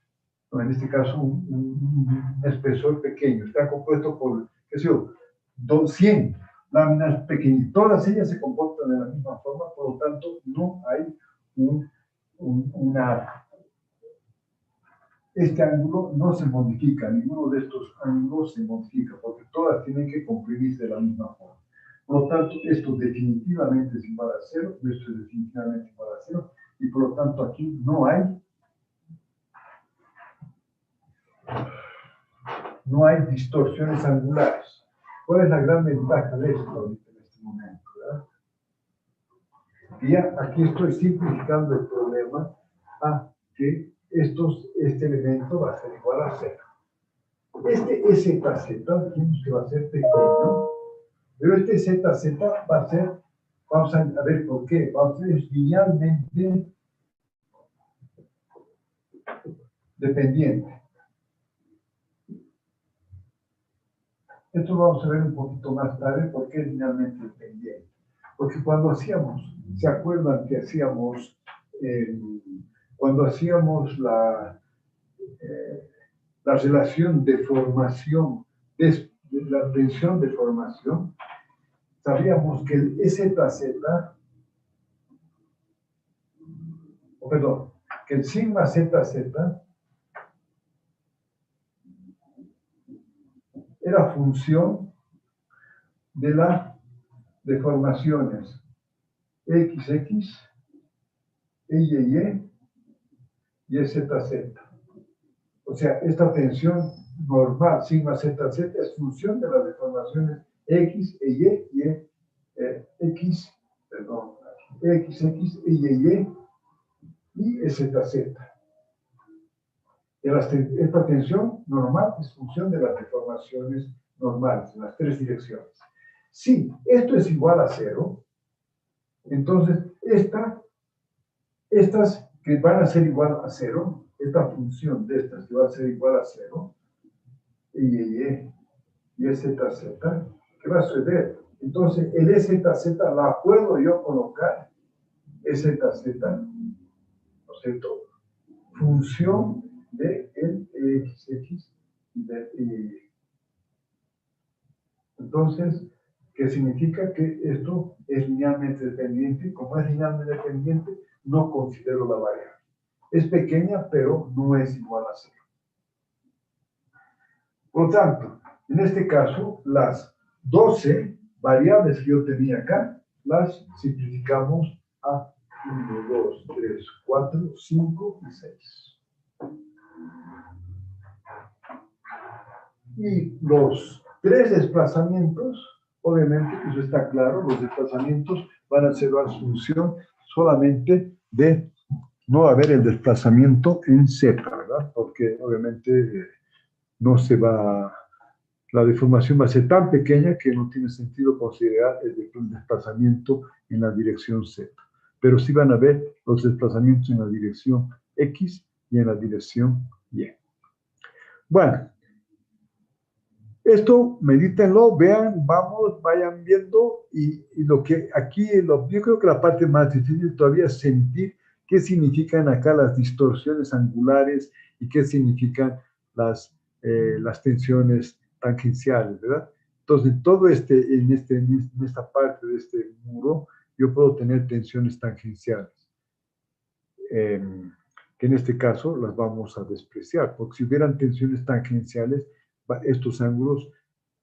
No, en este caso, un espesor pequeño. Está compuesto por, qué sé yo, 100 láminas pequeñas. Todas ellas se comportan de la misma forma, por lo tanto, no hay este ángulo no se modifica, ninguno de estos ángulos se modifica, porque todas tienen que comprimirse de la misma forma. Por lo tanto, esto definitivamente es igual a cero, esto es definitivamente igual a cero, y por lo tanto aquí no hay distorsiones angulares. ¿Cuál es la gran ventaja de esto ahorita en este momento? ¿Verdad? Y ya aquí estoy simplificando el problema a que este elemento va a ser igual a cero. Este ZZ, dijimos que va a ser pequeño, pero este ZZ va a ser, vamos a ver por qué, va a ser linealmente dependiente. Esto lo vamos a ver un poquito más tarde, por qué es linealmente dependiente. Porque cuando hacíamos, ¿se acuerdan que hacíamos, cuando hacíamos la relación de formación, la tensión de formación, sabíamos que el ZZ perdón, que el sigma ZZ era función de las deformaciones XX, EYY y ZZ. O sea, esta tensión normal, sigma ZZ, es función de las deformaciones X, EY y X, EYY y ZZ. Esta tensión normal es función de las deformaciones normales, en las tres direcciones. Si esto es igual a 0, entonces estas que van a ser igual a 0, esta función de estas que va a ser igual a 0, y ZZ, ¿qué va a suceder? Entonces, el EZZ la puedo yo colocar, EZZ, ¿no es cierto? Función de el XX y del EY. Entonces, ¿qué significa? Que esto es linealmente dependiente. Como es linealmente dependiente, no considero la variable. Es pequeña, pero no es igual a 0. Por lo tanto, en este caso, las 12 variables que yo tenía acá, las simplificamos a 1, 2, 3, 4, 5 y 6. Y los 3 desplazamientos, obviamente, eso está claro, los desplazamientos van a ser la función solamente de no haber el desplazamiento en Z, ¿verdad? Porque obviamente no se va, la deformación va a ser tan pequeña que no tiene sentido considerar el desplazamiento en la dirección Z. Pero sí van a ver los desplazamientos en la dirección X y en la dirección Y. Bueno, esto medítenlo, vean, vamos, vayan viendo, y lo que aquí, yo creo que la parte más difícil todavía es sentir qué significan acá las distorsiones angulares y qué significan las tensiones tangenciales, ¿verdad? Entonces, todo en esta parte de este muro, yo puedo tener tensiones tangenciales, que en este caso las vamos a despreciar, porque si hubieran tensiones tangenciales, estos ángulos,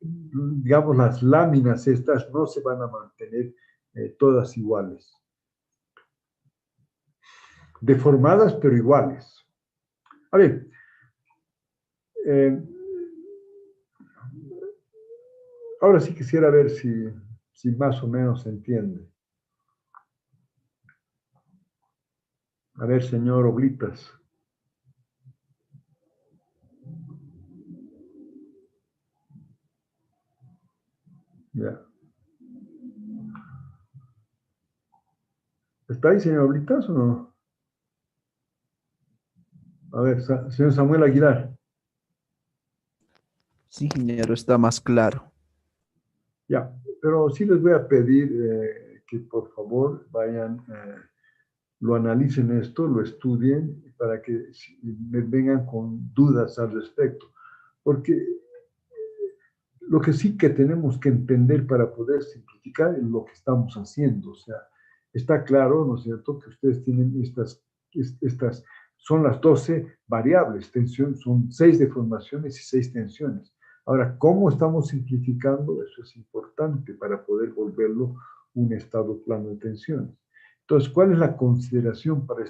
digamos, las láminas estas no se van a mantener todas iguales. Deformadas, pero iguales. A ver, ahora sí quisiera ver si más o menos se entiende. A ver, señor Oblitas. Ya. ¿Está ahí, señor Oblitas, o no? A ver, señor Samuel Aguilar. Sí, ingeniero, está más claro. Ya, pero sí les voy a pedir que por favor vayan, lo analicen esto, lo estudien, para que me vengan con dudas al respecto. Porque lo que sí que tenemos que entender para poder simplificar es lo que estamos haciendo. O sea, está claro, ¿no es cierto?, que ustedes tienen estas son las 12 variables, tensión, son 6 deformaciones y 6 tensiones. Ahora, ¿cómo estamos simplificando? Eso es importante para poder volverlo un estado plano de tensiones. Entonces, ¿cuál es la consideración para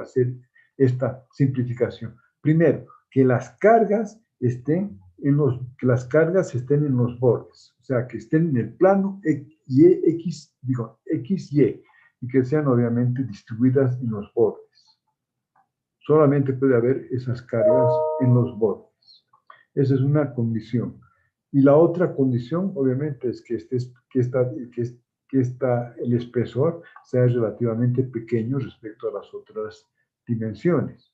hacer esta simplificación? Primero, que las cargas estén en los bordes, o sea, que estén en el plano X, y que sean obviamente distribuidas en los bordes. Solamente puede haber esas cargas en los bordes. Esa es una condición. Y la otra condición, obviamente, es que el espesor sea relativamente pequeño respecto a las otras dimensiones.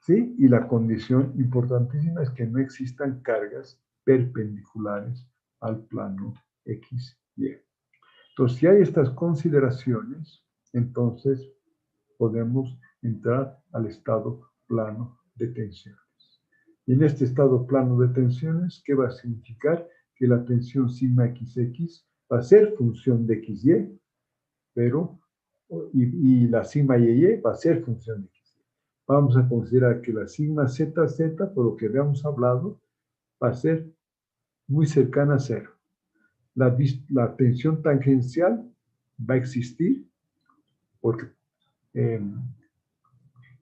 ¿Sí? Y la condición importantísima es que no existan cargas perpendiculares al plano X, Y. Entonces, si hay estas consideraciones, entonces podemos entrar al estado plano de tensiones. Y en este estado plano de tensiones, ¿qué va a significar? Que la tensión sigma XX va a ser función de XY, pero y la sigma y va a ser función de x. Vamos a considerar que la sigma z, por lo que habíamos hablado, va a ser muy cercana a cero. La tensión tangencial va a existir porque en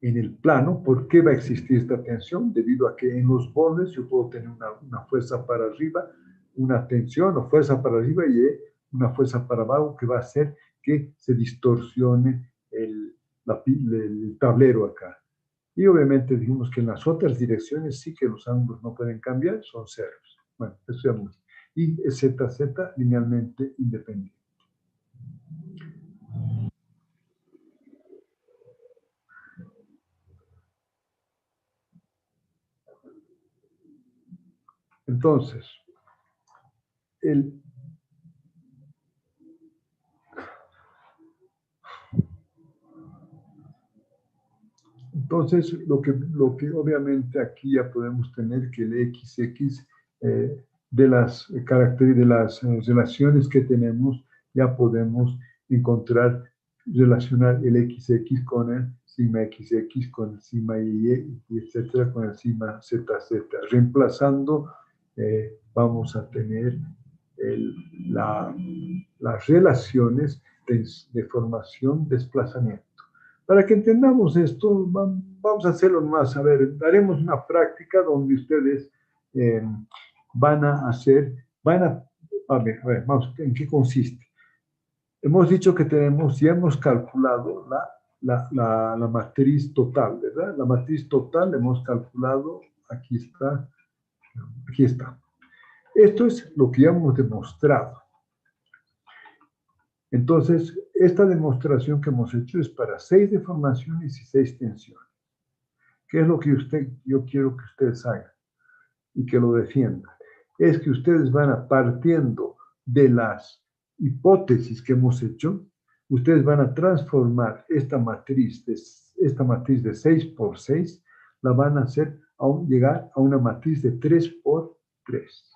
el plano. ¿Por qué va a existir esta tensión? Debido a que en los bordes yo puedo tener una fuerza para arriba, una tensión o fuerza para arriba y una fuerza para abajo que va a hacer que se distorsione el tablero acá. Y obviamente dijimos que en las otras direcciones sí que los ángulos no pueden cambiar, son ceros. Bueno, eso ya mucho. Y es ZZ linealmente independiente. Entonces, lo que obviamente aquí ya podemos tener que el XX de las relaciones que tenemos, ya podemos relacionar el XX con el sigma XX, con el sigma y etcétera, con el sigma ZZ. Reemplazando, vamos a tener las relaciones de formación-desplazamiento. Para que entendamos esto, vamos a hacerlo más. A ver, daremos una práctica donde ustedes van a ver, vamos, ¿en qué consiste? Hemos dicho que ya hemos calculado la matriz total, ¿verdad? La matriz total hemos calculado, aquí está. Esto es lo que ya hemos demostrado. Entonces, esta demostración que hemos hecho es para 6 deformaciones y 6 tensiones. ¿Qué es lo que yo quiero que ustedes hagan y que lo defiendan? Es que ustedes partiendo de las hipótesis que hemos hecho, ustedes van a transformar esta matriz de 6 por 6, la van a hacer llegar a una matriz de 3 por 3.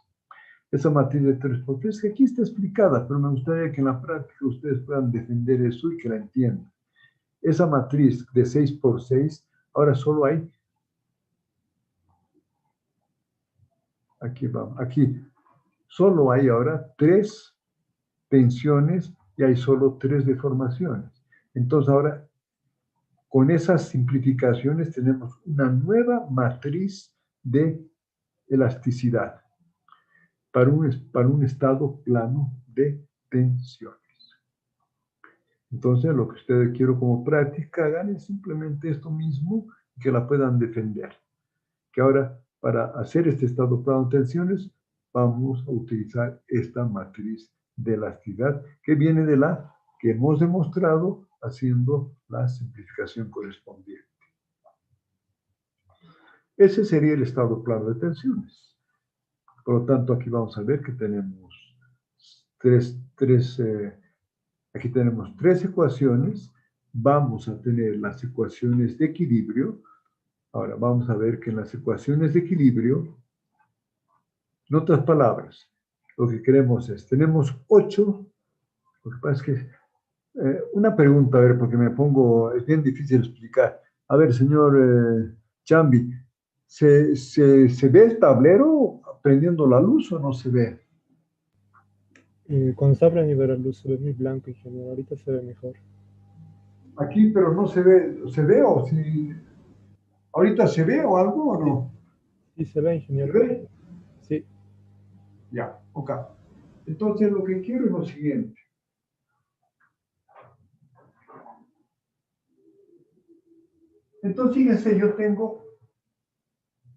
Esa matriz de 3 por 3, que aquí está explicada, pero me gustaría que en la práctica ustedes puedan defender eso y que la entiendan. Esa matriz de 6 por 6, ahora solo hay, solo hay ahora 3 tensiones y hay solo 3 deformaciones. Entonces ahora, con esas simplificaciones tenemos una nueva matriz de elasticidad para un estado plano de tensiones. Entonces, lo que ustedes quiero como práctica hagan es simplemente esto mismo, que la puedan defender. Que ahora, para hacer este estado plano de tensiones, vamos a utilizar esta matriz de elasticidad que viene de la que hemos demostrado haciendo la simplificación correspondiente. Ese sería el estado plano de tensiones. Por lo tanto, aquí vamos a ver que tenemos aquí tenemos 3 ecuaciones. Vamos a tener las ecuaciones de equilibrio. Ahora, vamos a ver que en las ecuaciones de equilibrio, en otras palabras, lo que queremos es, tenemos 8, lo que pasa es que, una pregunta, a ver, porque es bien difícil explicar. A ver, señor Chambi, ¿se ve el tablero prendiendo la luz o no se ve? Cuando está prendiendo la luz se ve muy blanco, ingeniero. Ahorita se ve mejor. Aquí, pero no se ve o si... ¿Ahorita se ve o algo o no? Sí, se ve, ingeniero. ¿Se ve? Sí. Ya, ok. Entonces lo que quiero es lo siguiente. Entonces, fíjense, yo tengo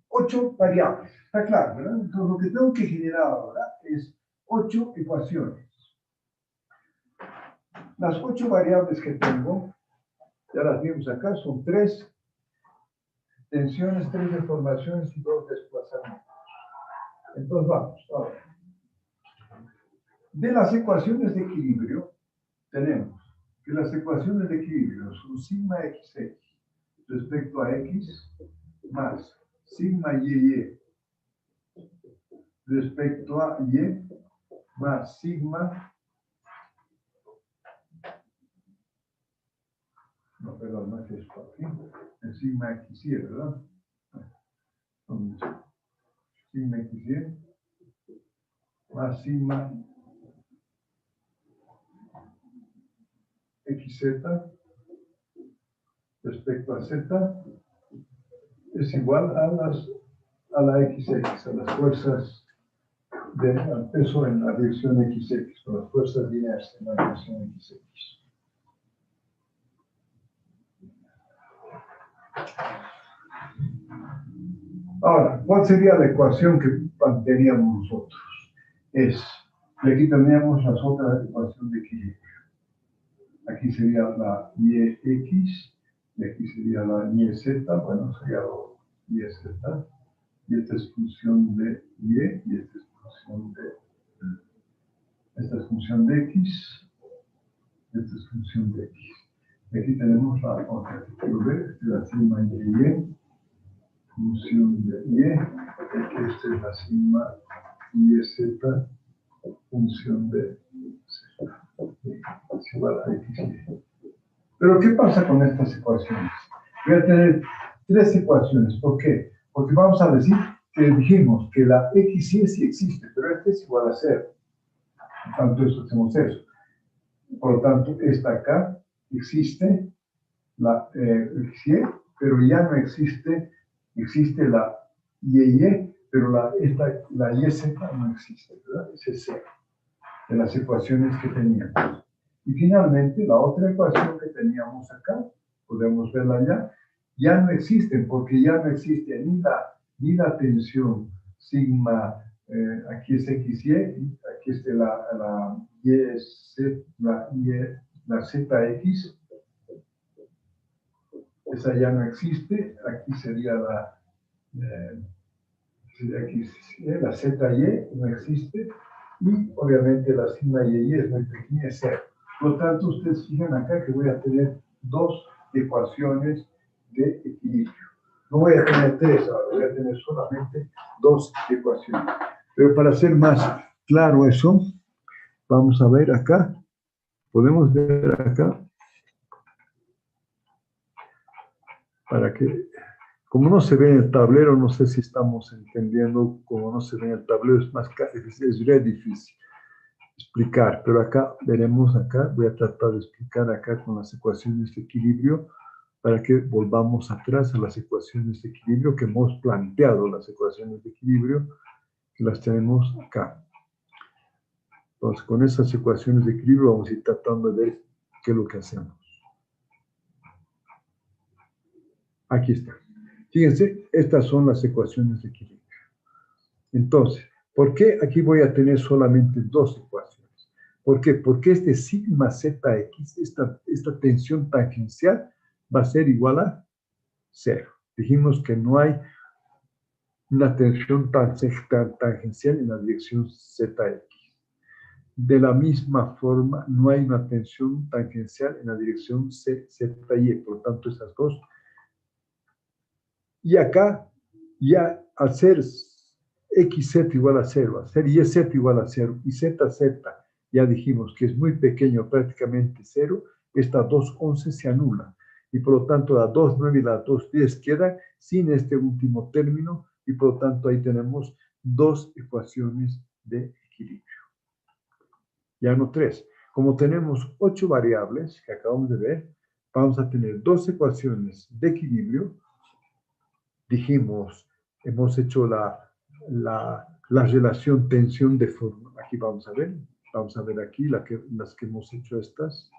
8 variables. Está claro, ¿verdad? Entonces lo que tengo que generar ahora es 8 ecuaciones. Las 8 variables que tengo, ya las vimos acá, son 3 tensiones, 3 deformaciones y 2 desplazamientos. Entonces vamos, ahora. De las ecuaciones de equilibrio, tenemos que las ecuaciones de equilibrio son sigma xx respecto a x más sigma y respecto a y más sigma No, perdón, no es esto aquí. El sigma XY, ¿verdad? Sigma XY más sigma XZ respecto a Z es igual a la XX, a las fuerzas al peso en la dirección XX, o las fuerzas lineales en la dirección XX. Ahora, ¿cuál sería la ecuación que plantearíamos nosotros? Y aquí tendríamos las otras ecuaciones de equilibrio. Aquí sería la YX, y aquí sería la YZ, bueno, sería YZ, y esta es función de Y, y esta es función de X, esta es función de X. Y aquí tenemos la otra que quiero ver, esta es la sigma YY, función de Y, esta es la sigma YZ, función de Z, es igual a XY. Pero ¿qué pasa con estas ecuaciones? Voy a tener tres ecuaciones. ¿Por qué? Porque vamos a decir que dijimos que la XY sí existe, pero esta es igual a 0. Por tanto, esto hacemos eso. Por lo tanto, esta acá existe, la XY, pero ya no existe la YY, pero la YZ no existe, ¿verdad? Ese es 0 de las ecuaciones que teníamos. Y finalmente, la otra ecuación que teníamos acá, podemos verla ya no existen, porque ya no existe ni la tensión sigma, aquí es XY, aquí es la ZX, esa ya no existe, aquí sería la ZY, no existe, y obviamente la sigma YY es muy pequeña, es 0. Por lo tanto, ustedes fijan acá que voy a tener dos ecuaciones de equilibrio. No voy a tener tres ahora, voy a tener solamente dos ecuaciones. Pero para hacer más claro eso, vamos a ver acá, podemos ver acá, para que, como no se ve en el tablero, no sé si estamos entendiendo, como no se ve en el tablero, es re difícil explicar, pero acá veremos voy a tratar de explicar acá con las ecuaciones de equilibrio para que volvamos atrás a las ecuaciones de equilibrio que hemos planteado, las ecuaciones de equilibrio que las tenemos acá. Entonces, con esas ecuaciones de equilibrio vamos a ir tratando de ver qué es lo que hacemos. Aquí está. Fíjense, estas son las ecuaciones de equilibrio. Entonces, ¿por qué aquí voy a tener solamente dos ecuaciones? ¿Por qué? Porque este sigma ZX, esta tensión tangencial, va a ser igual a 0. Dijimos que no hay una tensión tangencial en la dirección ZX. De la misma forma, no hay una tensión tangencial en la dirección ZY. Por lo tanto, esas dos. Y acá, ya al ser XZ igual a 0, al ser YZ igual a 0 y ZZ, ya dijimos que es muy pequeño, prácticamente 0, esta 2,11 se anula. Y por lo tanto la 2,9 y la 2,10 quedan sin este último término y por lo tanto ahí tenemos dos ecuaciones de equilibrio. Ya no tres. Como tenemos 8 variables que acabamos de ver, vamos a tener dos ecuaciones de equilibrio. Dijimos, hemos hecho la relación tensión de forma. Aquí vamos a ver aquí las que hemos hecho estas.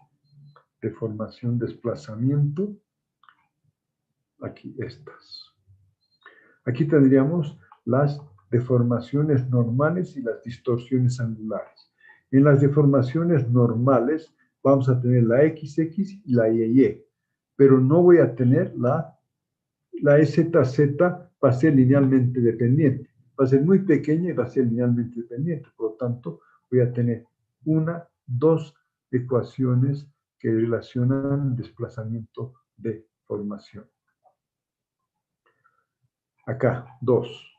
Deformación, desplazamiento. Aquí estas. Aquí tendríamos las deformaciones normales y las distorsiones angulares. En las deformaciones normales vamos a tener la XX y la YY, pero no voy a tener la SZ, va a ser linealmente dependiente. Va a ser muy pequeña y va a ser linealmente dependiente. Por lo tanto, voy a tener dos ecuaciones que relacionan desplazamiento de formación. Acá, 2.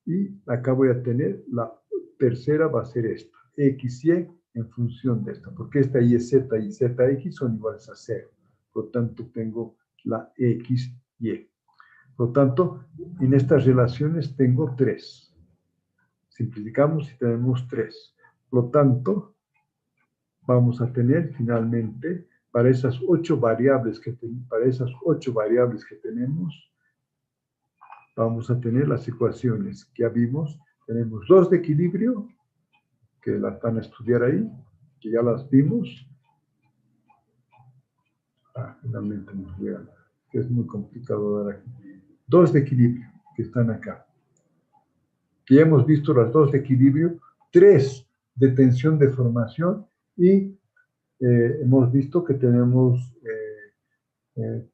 Y acá voy a tener la tercera, va a ser esta, XY en función de esta, porque esta YZ y ZX son iguales a 0. por lo tanto tengo la X, Y. Por lo tanto, en estas relaciones tengo 3. Simplificamos y tenemos 3. Por lo tanto, vamos a tener finalmente, para esas 8 variables que tenemos, vamos a tener las ecuaciones que ya vimos. Tenemos 2 de equilibrio, que las van a estudiar ahí, que ya las vimos. Finalmente nos llegan, que es muy complicado dar aquí. 2 de equilibrio, que están acá. Que ya hemos visto las 2 de equilibrio, 3 de tensión de formación y hemos visto que tenemos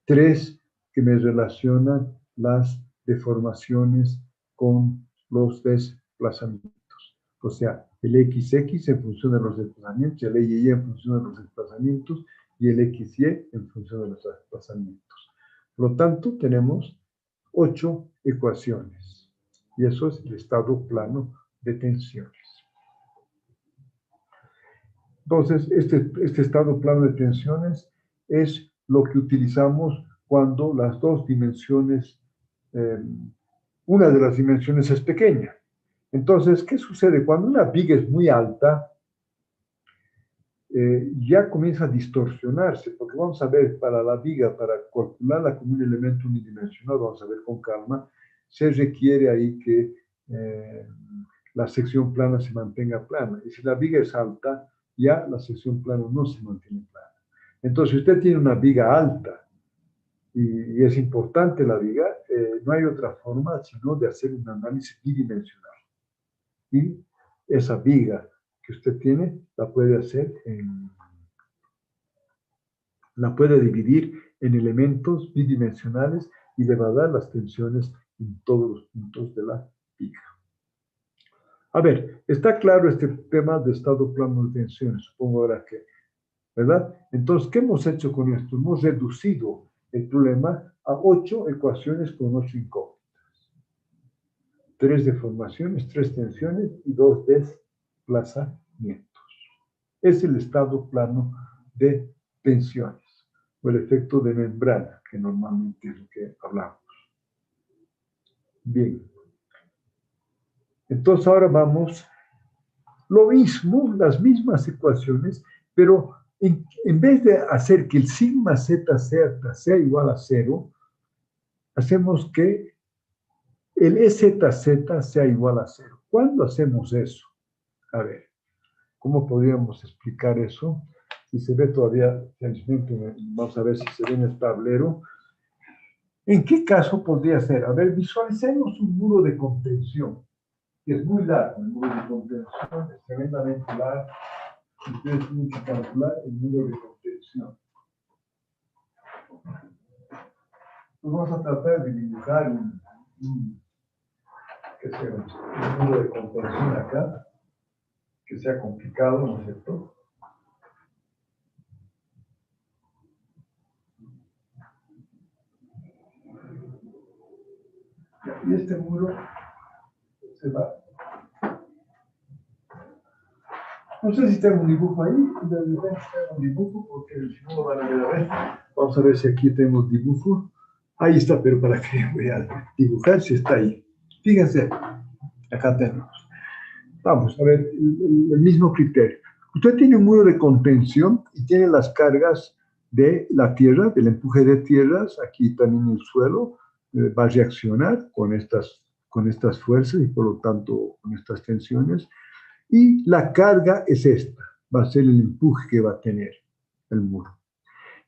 3 que me relacionan las deformaciones con los desplazamientos. O sea, el XX en función de los desplazamientos, el Y en función de los desplazamientos y el XY en función de los desplazamientos. Por lo tanto, tenemos 8 ecuaciones. Y eso es el estado plano de tensiones. Entonces, este estado plano de tensiones es lo que utilizamos cuando las 2 dimensiones, una de las dimensiones es pequeña. Entonces, ¿qué sucede? Cuando una viga es muy alta, ya comienza a distorsionarse, porque vamos a ver, para la viga, para calcularla como un elemento unidimensional, vamos a ver con calma, se requiere ahí que la sección plana se mantenga plana. Y si la viga es alta, ya la sección plana no se mantiene plana. Entonces, si usted tiene una viga alta y es importante la viga, no hay otra forma sino de hacer un análisis bidimensional. Y esa viga que usted tiene la puede hacer la puede dividir en elementos bidimensionales y le va a dar las tensiones en todos los puntos de la viga. A ver, está claro este tema de estado plano de tensiones, supongo ahora que, ¿verdad? Entonces, ¿qué hemos hecho con esto? Hemos reducido el problema a 8 ecuaciones con 8 incógnitas. 3 deformaciones, 3 tensiones y 2 desplazamientos. Es el estado plano de tensiones, o el efecto de membrana, que normalmente es lo que hablamos. Bien. Entonces ahora vamos, lo mismo, las mismas ecuaciones, pero en vez de hacer que el sigma z sea igual a 0, hacemos que el EZZ sea igual a 0. ¿Cuándo hacemos eso? A ver, ¿cómo podríamos explicar eso? Si se ve todavía, vamos a ver si se ve en el tablero. ¿En qué caso podría ser? A ver, visualicemos un muro de contención, que es muy largo. El muro de contención es tremendamente largo. Ustedes tienen que calcular el muro de contención. Pues vamos a tratar de dibujar un muro de contención acá, que sea complicado, ¿no es cierto? Y este muro se va. No sé si tengo un dibujo ahí, de repente tengo un dibujo, porque si no lo van a ver. Vamos a ver si aquí tenemos dibujo. Ahí está, pero para qué voy a dibujar si está ahí. Fíjense, acá tenemos. Vamos a ver el mismo criterio. Usted tiene un muro de contención y tiene las cargas de la tierra, del empuje de tierras. Aquí también el suelo va a reaccionar con estas fuerzas y por lo tanto con estas tensiones. Y la carga es esta, va a ser el empuje que va a tener el muro.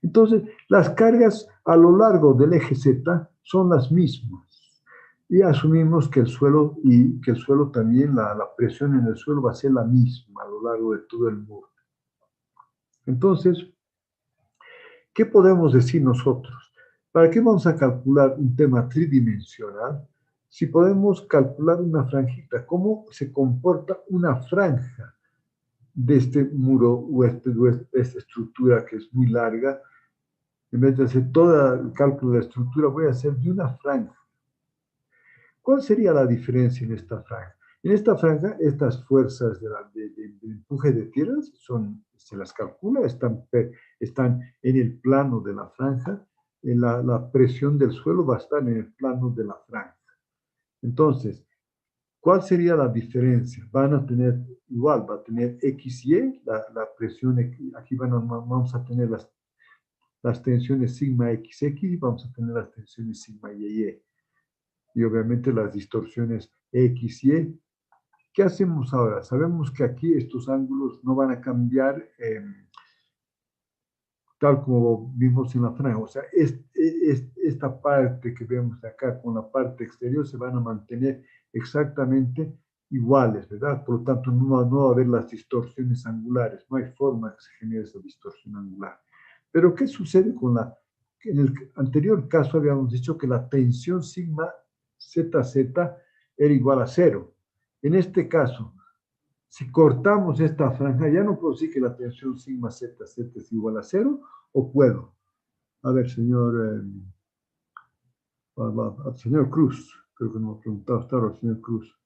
Entonces, las cargas a lo largo del eje Z son las mismas. Y asumimos que el suelo también, la presión en el suelo va a ser la misma a lo largo de todo el muro. Entonces, ¿qué podemos decir nosotros? ¿Para qué vamos a calcular un tema tridimensional si podemos calcular una franjita? ¿Cómo se comporta una franja de este muro o de esta estructura que es muy larga? En vez de hacer todo el cálculo de la estructura, voy a hacer de una franja. ¿Cuál sería la diferencia en esta franja? En esta franja, estas fuerzas de empuje de tierras se las calcula, están en el plano de la franja, la presión del suelo va a estar en el plano de la franja. Entonces, ¿cuál sería la diferencia? Van a tener igual, va a tener XY, la presión, aquí vamos a tener las tensiones sigma XX y vamos a tener las tensiones sigma YY. Y obviamente las distorsiones XY. ¿Qué hacemos ahora? Sabemos que aquí estos ángulos no van a cambiar tal como vimos en la franja. O sea, esta parte que vemos acá con la parte exterior se van a mantener exactamente iguales, ¿verdad? Por lo tanto, no va a haber las distorsiones angulares. No hay forma que se genere esa distorsión angular. Pero, ¿qué sucede con en el anterior caso habíamos dicho que la tensión sigma ZZ era igual a 0. En este caso, si cortamos esta franja, ya no puedo decir que la tensión sigma ZZ es igual a 0, ¿o puedo? A ver, señor Cruz, creo que nos ha preguntado hasta ahora el señor Cruz.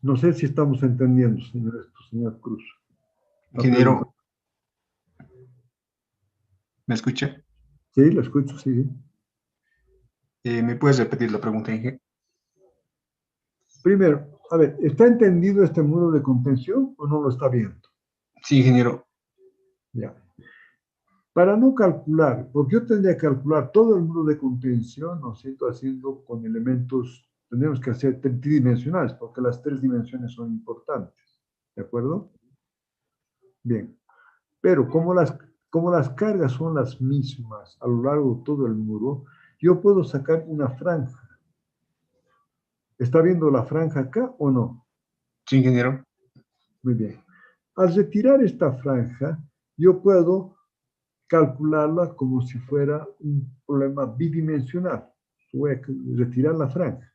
No sé si estamos entendiendo, señor Cruz. Ingeniero, ¿me escucha? Sí, lo escucho, sí. ¿Me puedes repetir la pregunta, Inge? Primero, a ver, ¿está entendido este muro de contención o no lo está viendo? Sí, ingeniero. Ya. Para no calcular, porque yo tendría que calcular todo el muro de contención, ¿no es cierto?, haciendo con elementos, tendríamos que hacer tridimensionales, porque las 3 dimensiones son importantes, ¿de acuerdo? Bien, pero como las cargas son las mismas a lo largo de todo el muro, yo puedo sacar una franja. ¿Está viendo la franja acá o no? Sí, ingeniero. Muy bien. Al retirar esta franja, yo puedo calcularla como si fuera un problema bidimensional. Voy a retirar la franja.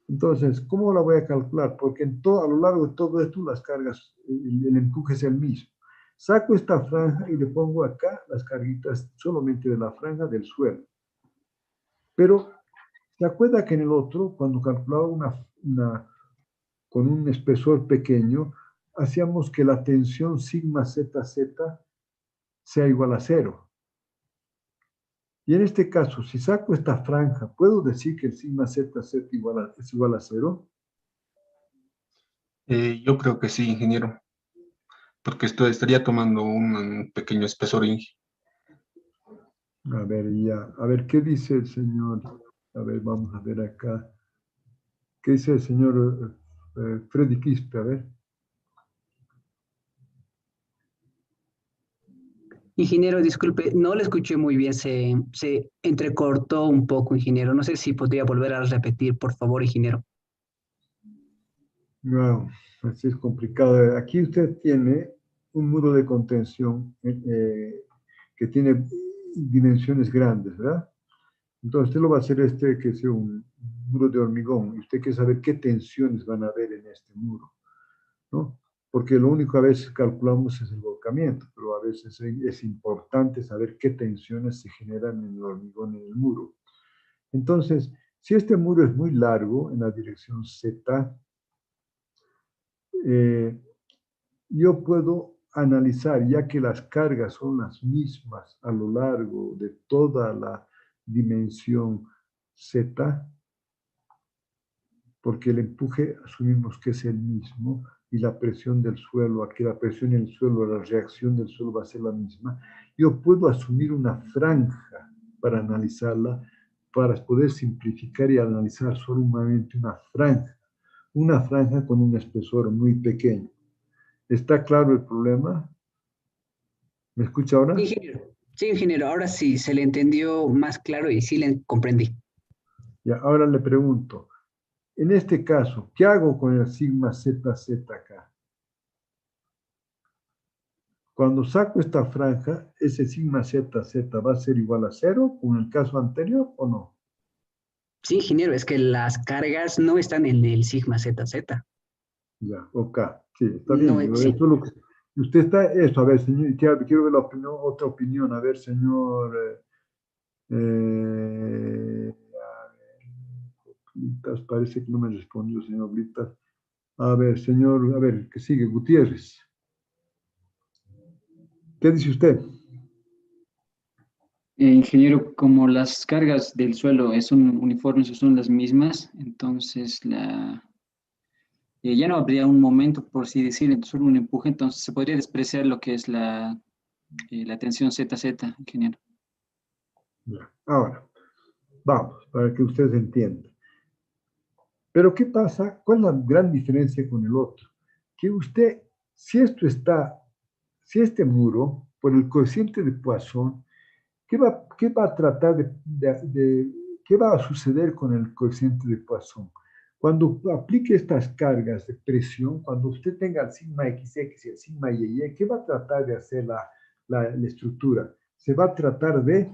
Entonces, ¿cómo la voy a calcular? Porque a lo largo de todo esto las cargas, el empuje es el mismo. Saco esta franja y le pongo acá las carguitas solamente de la franja del suelo. Pero, ¿se acuerda que en el otro, cuando calculaba con un espesor pequeño, hacíamos que la tensión sigma ZZ sea igual a 0? Y en este caso, si saco esta franja, ¿puedo decir que el sigma ZZ es igual a 0? Yo creo que sí, ingeniero. Porque estaría tomando un pequeño espesor, Inge. A ver, ya. A ver, ¿qué dice el señor? A ver, vamos a ver acá. ¿Qué dice el señor Freddy Quispe? A ver. Ingeniero, disculpe, no le escuché muy bien, se entrecortó un poco, ingeniero. No sé si podría volver a repetir, por favor, ingeniero. No, así es complicado. Aquí usted tiene un muro de contención que tiene dimensiones grandes, ¿verdad? Entonces usted lo va a hacer que sea un muro de hormigón, y usted quiere saber qué tensiones van a haber en este muro, ¿no? Porque lo único a veces calculamos es el volcamiento, pero a veces es importante saber qué tensiones se generan en el hormigón en el muro. Entonces, si este muro es muy largo en la dirección Z, yo puedo analizar, ya que las cargas son las mismas a lo largo de toda la dimensión Z, porque el empuje asumimos que es el mismo, y la presión del suelo, aquí la presión en el suelo, la reacción del suelo va a ser la misma, yo puedo asumir una franja para analizarla, para poder simplificar y analizar solamente una franja con un espesor muy pequeño. ¿Está claro el problema? ¿Me escucha ahora? Sí, ingeniero, ahora sí se le entendió más claro y sí le comprendí. Ya, ahora le pregunto, en este caso, ¿qué hago con el sigma ZZ acá? Cuando saco esta franja, ese sigma ZZ va a ser igual a 0, como en el caso anterior, ¿o no? Sí, ingeniero, es que las cargas no están en el sigma ZZ. Ya, ok, sí, está bien. No, Eso sí. es lo que, usted está, a ver, señor, quiero ver otra opinión, a ver, señor, Blitas, parece que no me respondió, señor Blitas. A ver, señor, a ver, ¿qué sigue? Gutiérrez. ¿Qué dice usted? Ingeniero, como las cargas del suelo son uniformes o son las mismas, entonces ya no habría un momento, por así decirlo, solo un empuje, entonces se podría despreciar lo que es la tensión ZZ, ingeniero. Ya. Ahora, vamos, para que ustedes entiendan. Pero ¿qué pasa? ¿Cuál es la gran diferencia con el otro? Que usted, si este muro, por el coeficiente de Poisson, ¿qué va a tratar qué va a suceder con el coeficiente de Poisson? Cuando aplique estas cargas de presión, cuando usted tenga el sigma XX y el sigma YY, ¿qué va a tratar de hacer la estructura? ¿Se va a tratar de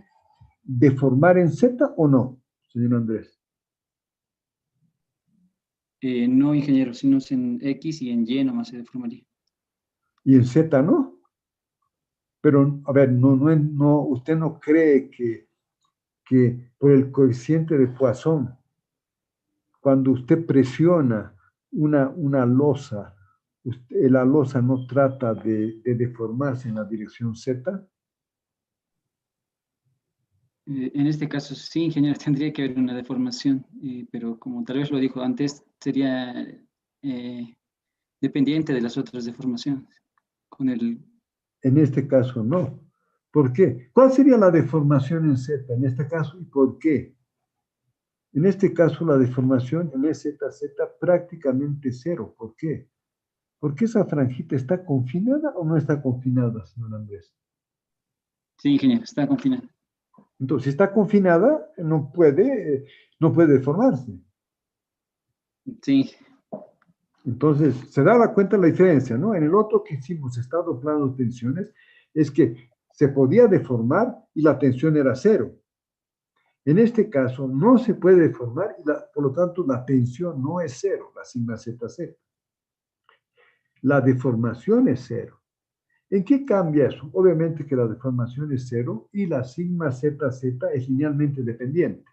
deformar en Z o no, señor Andrés? No, ingeniero, sino en X y en Y nomás se deformaría. Y en Z no. Pero, a ver, no, usted no cree que por el coeficiente de Poisson, cuando usted presiona una losa, la losa no trata de deformarse en la dirección Z. En este caso, sí, ingeniero, tendría que haber una deformación, pero como tal vez lo dijo antes, sería dependiente de las otras deformaciones. En este caso, no. ¿Por qué? ¿Cuál sería la deformación en Z en este caso y por qué? En este caso, la deformación en EZZ prácticamente cero. ¿Por qué? Porque esa franjita está confinada o no está confinada, señor Andrés. Sí, ingeniero, está confinada. Entonces, si está confinada, no puede deformarse. Sí. Entonces, se daba cuenta la diferencia, ¿no? En el otro que hicimos, estado plano de tensiones, es que se podía deformar y la tensión era cero. En este caso, no se puede deformar y por lo tanto la tensión no es cero, la sigma ZZ. La deformación es cero. ¿En qué cambia eso? Obviamente que la deformación es cero y la sigma ZZ es linealmente dependiente.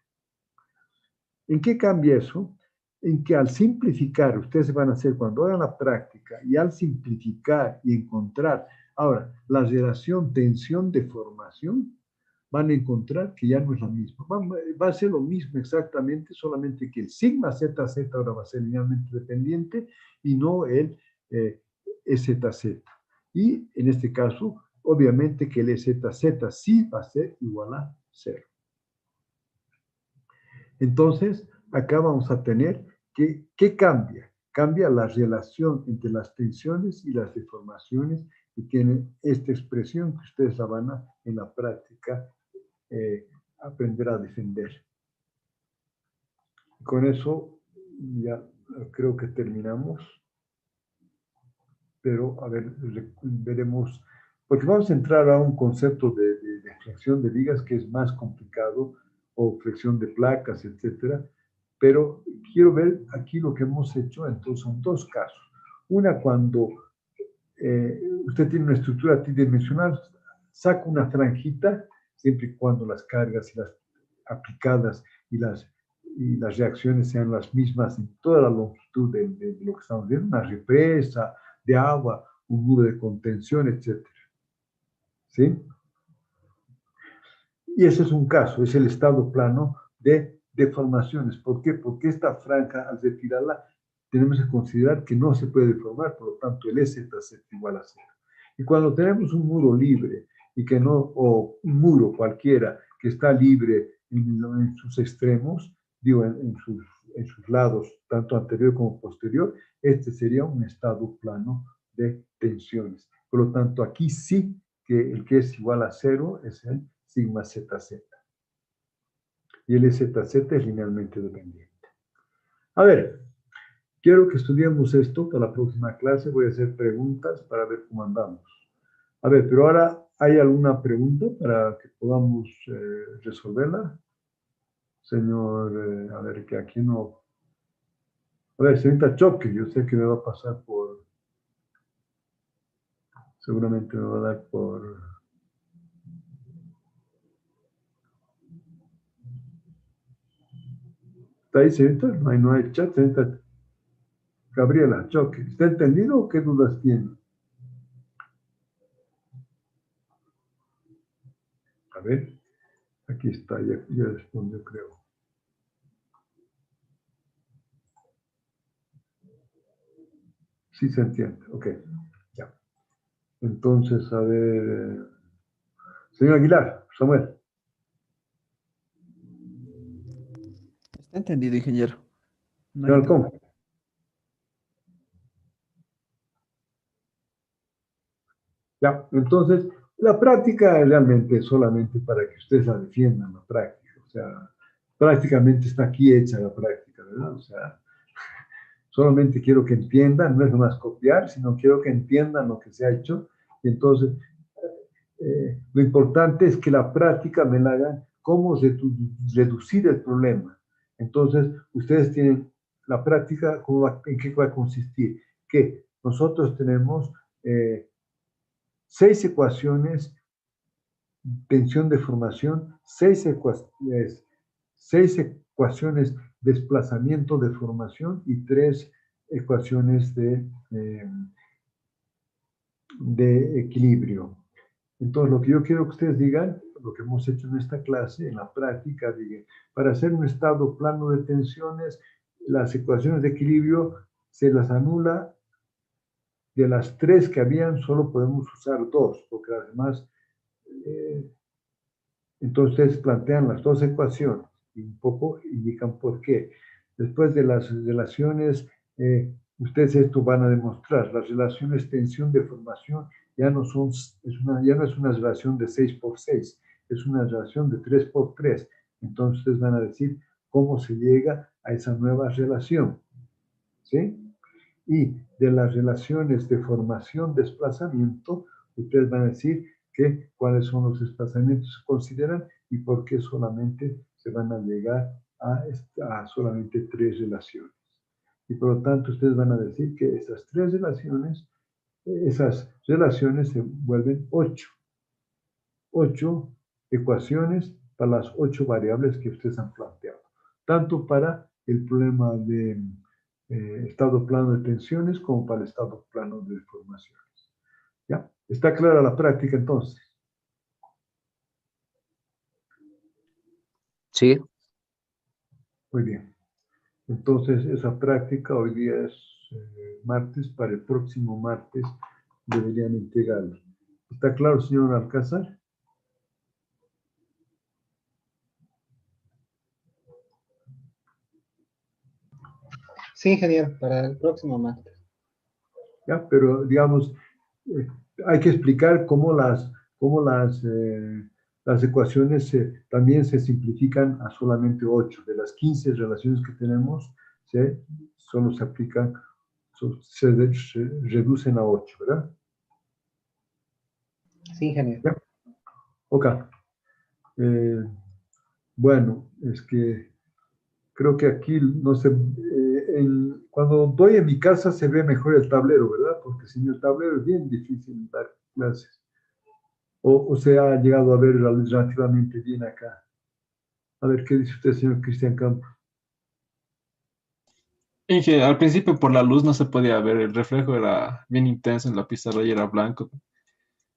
¿En qué cambia eso? En que al simplificar, ustedes van a hacer cuando hagan la práctica, y al simplificar y encontrar, ahora, la relación tensión-deformación, van a encontrar que ya no es la misma. Va a ser lo mismo exactamente, solamente que el sigma ZZ ahora va a ser linealmente dependiente y no el EZZ. Y en este caso, obviamente que el EZZ sí va a ser igual a cero. Entonces, acá vamos a tener que, ¿qué cambia? Cambia la relación entre las tensiones y las deformaciones y tiene esta expresión que ustedes la van a, en la práctica, aprender a defender. Con eso ya creo que terminamos. Pero, a ver, veremos, porque vamos a entrar a un concepto de flexión de vigas que es más complicado, o flexión de placas, etcétera. Pero quiero ver aquí lo que hemos hecho, entonces son dos casos. Una, cuando usted tiene una estructura tridimensional, saca una franjita, siempre y cuando las cargas y las aplicadas y las reacciones sean las mismas en toda la longitud de lo que estamos viendo, una represa de agua, un muro de contención, etc. ¿Sí? Y ese es un caso, es el estado plano de deformaciones. ¿Por qué? Porque esta franja, al retirarla, tenemos que considerar que no se puede deformar, por lo tanto el EZ es igual a cero. Y cuando tenemos un muro libre, y que no, o un muro cualquiera que está libre en sus extremos, digo, en sus lados, tanto anterior como posterior, este sería un estado plano de tensiones. Por lo tanto, aquí sí que el que es igual a cero es el sigma ZZ. Y el ZZ es linealmente dependiente. A ver, quiero que estudiemos esto para la próxima clase. Voy a hacer preguntas para ver cómo andamos. A ver, pero ahora, ¿hay alguna pregunta para que podamos resolverla? Señor, a ver, que aquí no... A ver, señorita Choque, yo sé que me va a pasar por... Seguramente me va a dar por... ¿Está ahí, señorita? No hay chat, señorita. Gabriela, Choque. ¿Está entendido o qué dudas tiene? A ver, aquí está, ya respondió, creo. Sí se entiende, ok. Ya. Entonces, a ver. Señor Aguilar, Samuel. Está entendido, ingeniero. No hay Señor duda. Alcón. Ya, entonces, la práctica realmente es solamente para que ustedes la defiendan, la práctica. O sea, prácticamente está aquí hecha la práctica, ¿verdad? O sea, solamente quiero que entiendan, no es nomás copiar, sino quiero que entiendan lo que se ha hecho. Y entonces, lo importante es que la práctica me la hagan cómo reducir el problema. Entonces, ustedes tienen la práctica, ¿en qué va a consistir? Que nosotros tenemos 6 ecuaciones, tensión de formación, 6 ecuaciones, desplazamiento de formación y 3 ecuaciones de equilibrio. Entonces, lo que yo quiero que ustedes digan, lo que hemos hecho en esta clase, en la práctica, digan, para hacer un estado plano de tensiones, las ecuaciones de equilibrio se las anula. De las 3 que habían, solo podemos usar 2, porque además, entonces plantean las 2 ecuaciones y un poco indican por qué. Después de las relaciones, ustedes esto van a demostrar, las relaciones tensión-deformación ya no es una relación de 6 por 6, es una relación de 3 por 3. Entonces ustedes van a decir cómo se llega a esa nueva relación. ¿Sí? Y de las relaciones de formación-desplazamiento, ustedes van a decir cuáles son los desplazamientos que se consideran y por qué solamente se van a llegar a solamente 3 relaciones. Y por lo tanto, ustedes van a decir que esas 3 relaciones, esas relaciones se vuelven 8. 8 ecuaciones para las 8 variables que ustedes han planteado. Tanto para el problema de estado plano de tensiones como para el estado plano de deformaciones. ¿Ya? ¿Está clara la práctica entonces? Sí. Muy bien. Entonces, esa práctica hoy día es martes, para el próximo martes deberían integrarla. ¿Está claro, señor Alcázar? Sí, ingeniero, para el próximo martes. ¿Ya? Pero, digamos, hay que explicar cómo las ecuaciones también se simplifican a solamente 8. De las 15 relaciones que tenemos, solo se aplican, se reducen a 8, ¿verdad? Sí, ingeniero. ¿Ya? Ok. Bueno, es que creo que aquí, no sé, cuando doy en mi casa se ve mejor el tablero, ¿verdad? Porque sin el tablero es bien difícil dar clases. O se ha llegado a ver relativamente bien acá. A ver, ¿qué dice usted, señor Cristian Campos? Inge, al principio por la luz no se podía ver, el reflejo era bien intenso en la pizarra y era blanco.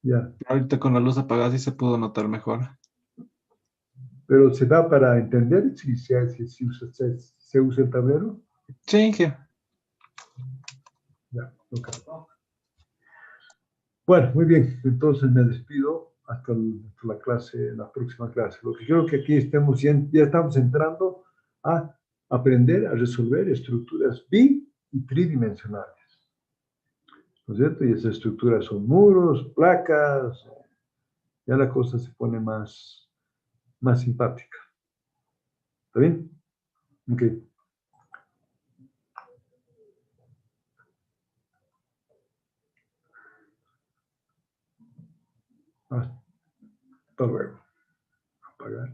Ya. Pero ahorita con la luz apagada sí se pudo notar mejor. Pero se da para entender si se usa el tablero. Sí, Inge. Ya, ok. Bueno, muy bien. Entonces me despido hasta la clase, la próxima clase. Lo que quiero que aquí estemos, ya estamos entrando a aprender a resolver estructuras bi y tridimensionales. ¿No es cierto? Y esas estructuras son muros, placas, ya la cosa se pone más simpática. ¿Está bien? Ok. Hasta luego. Apagar.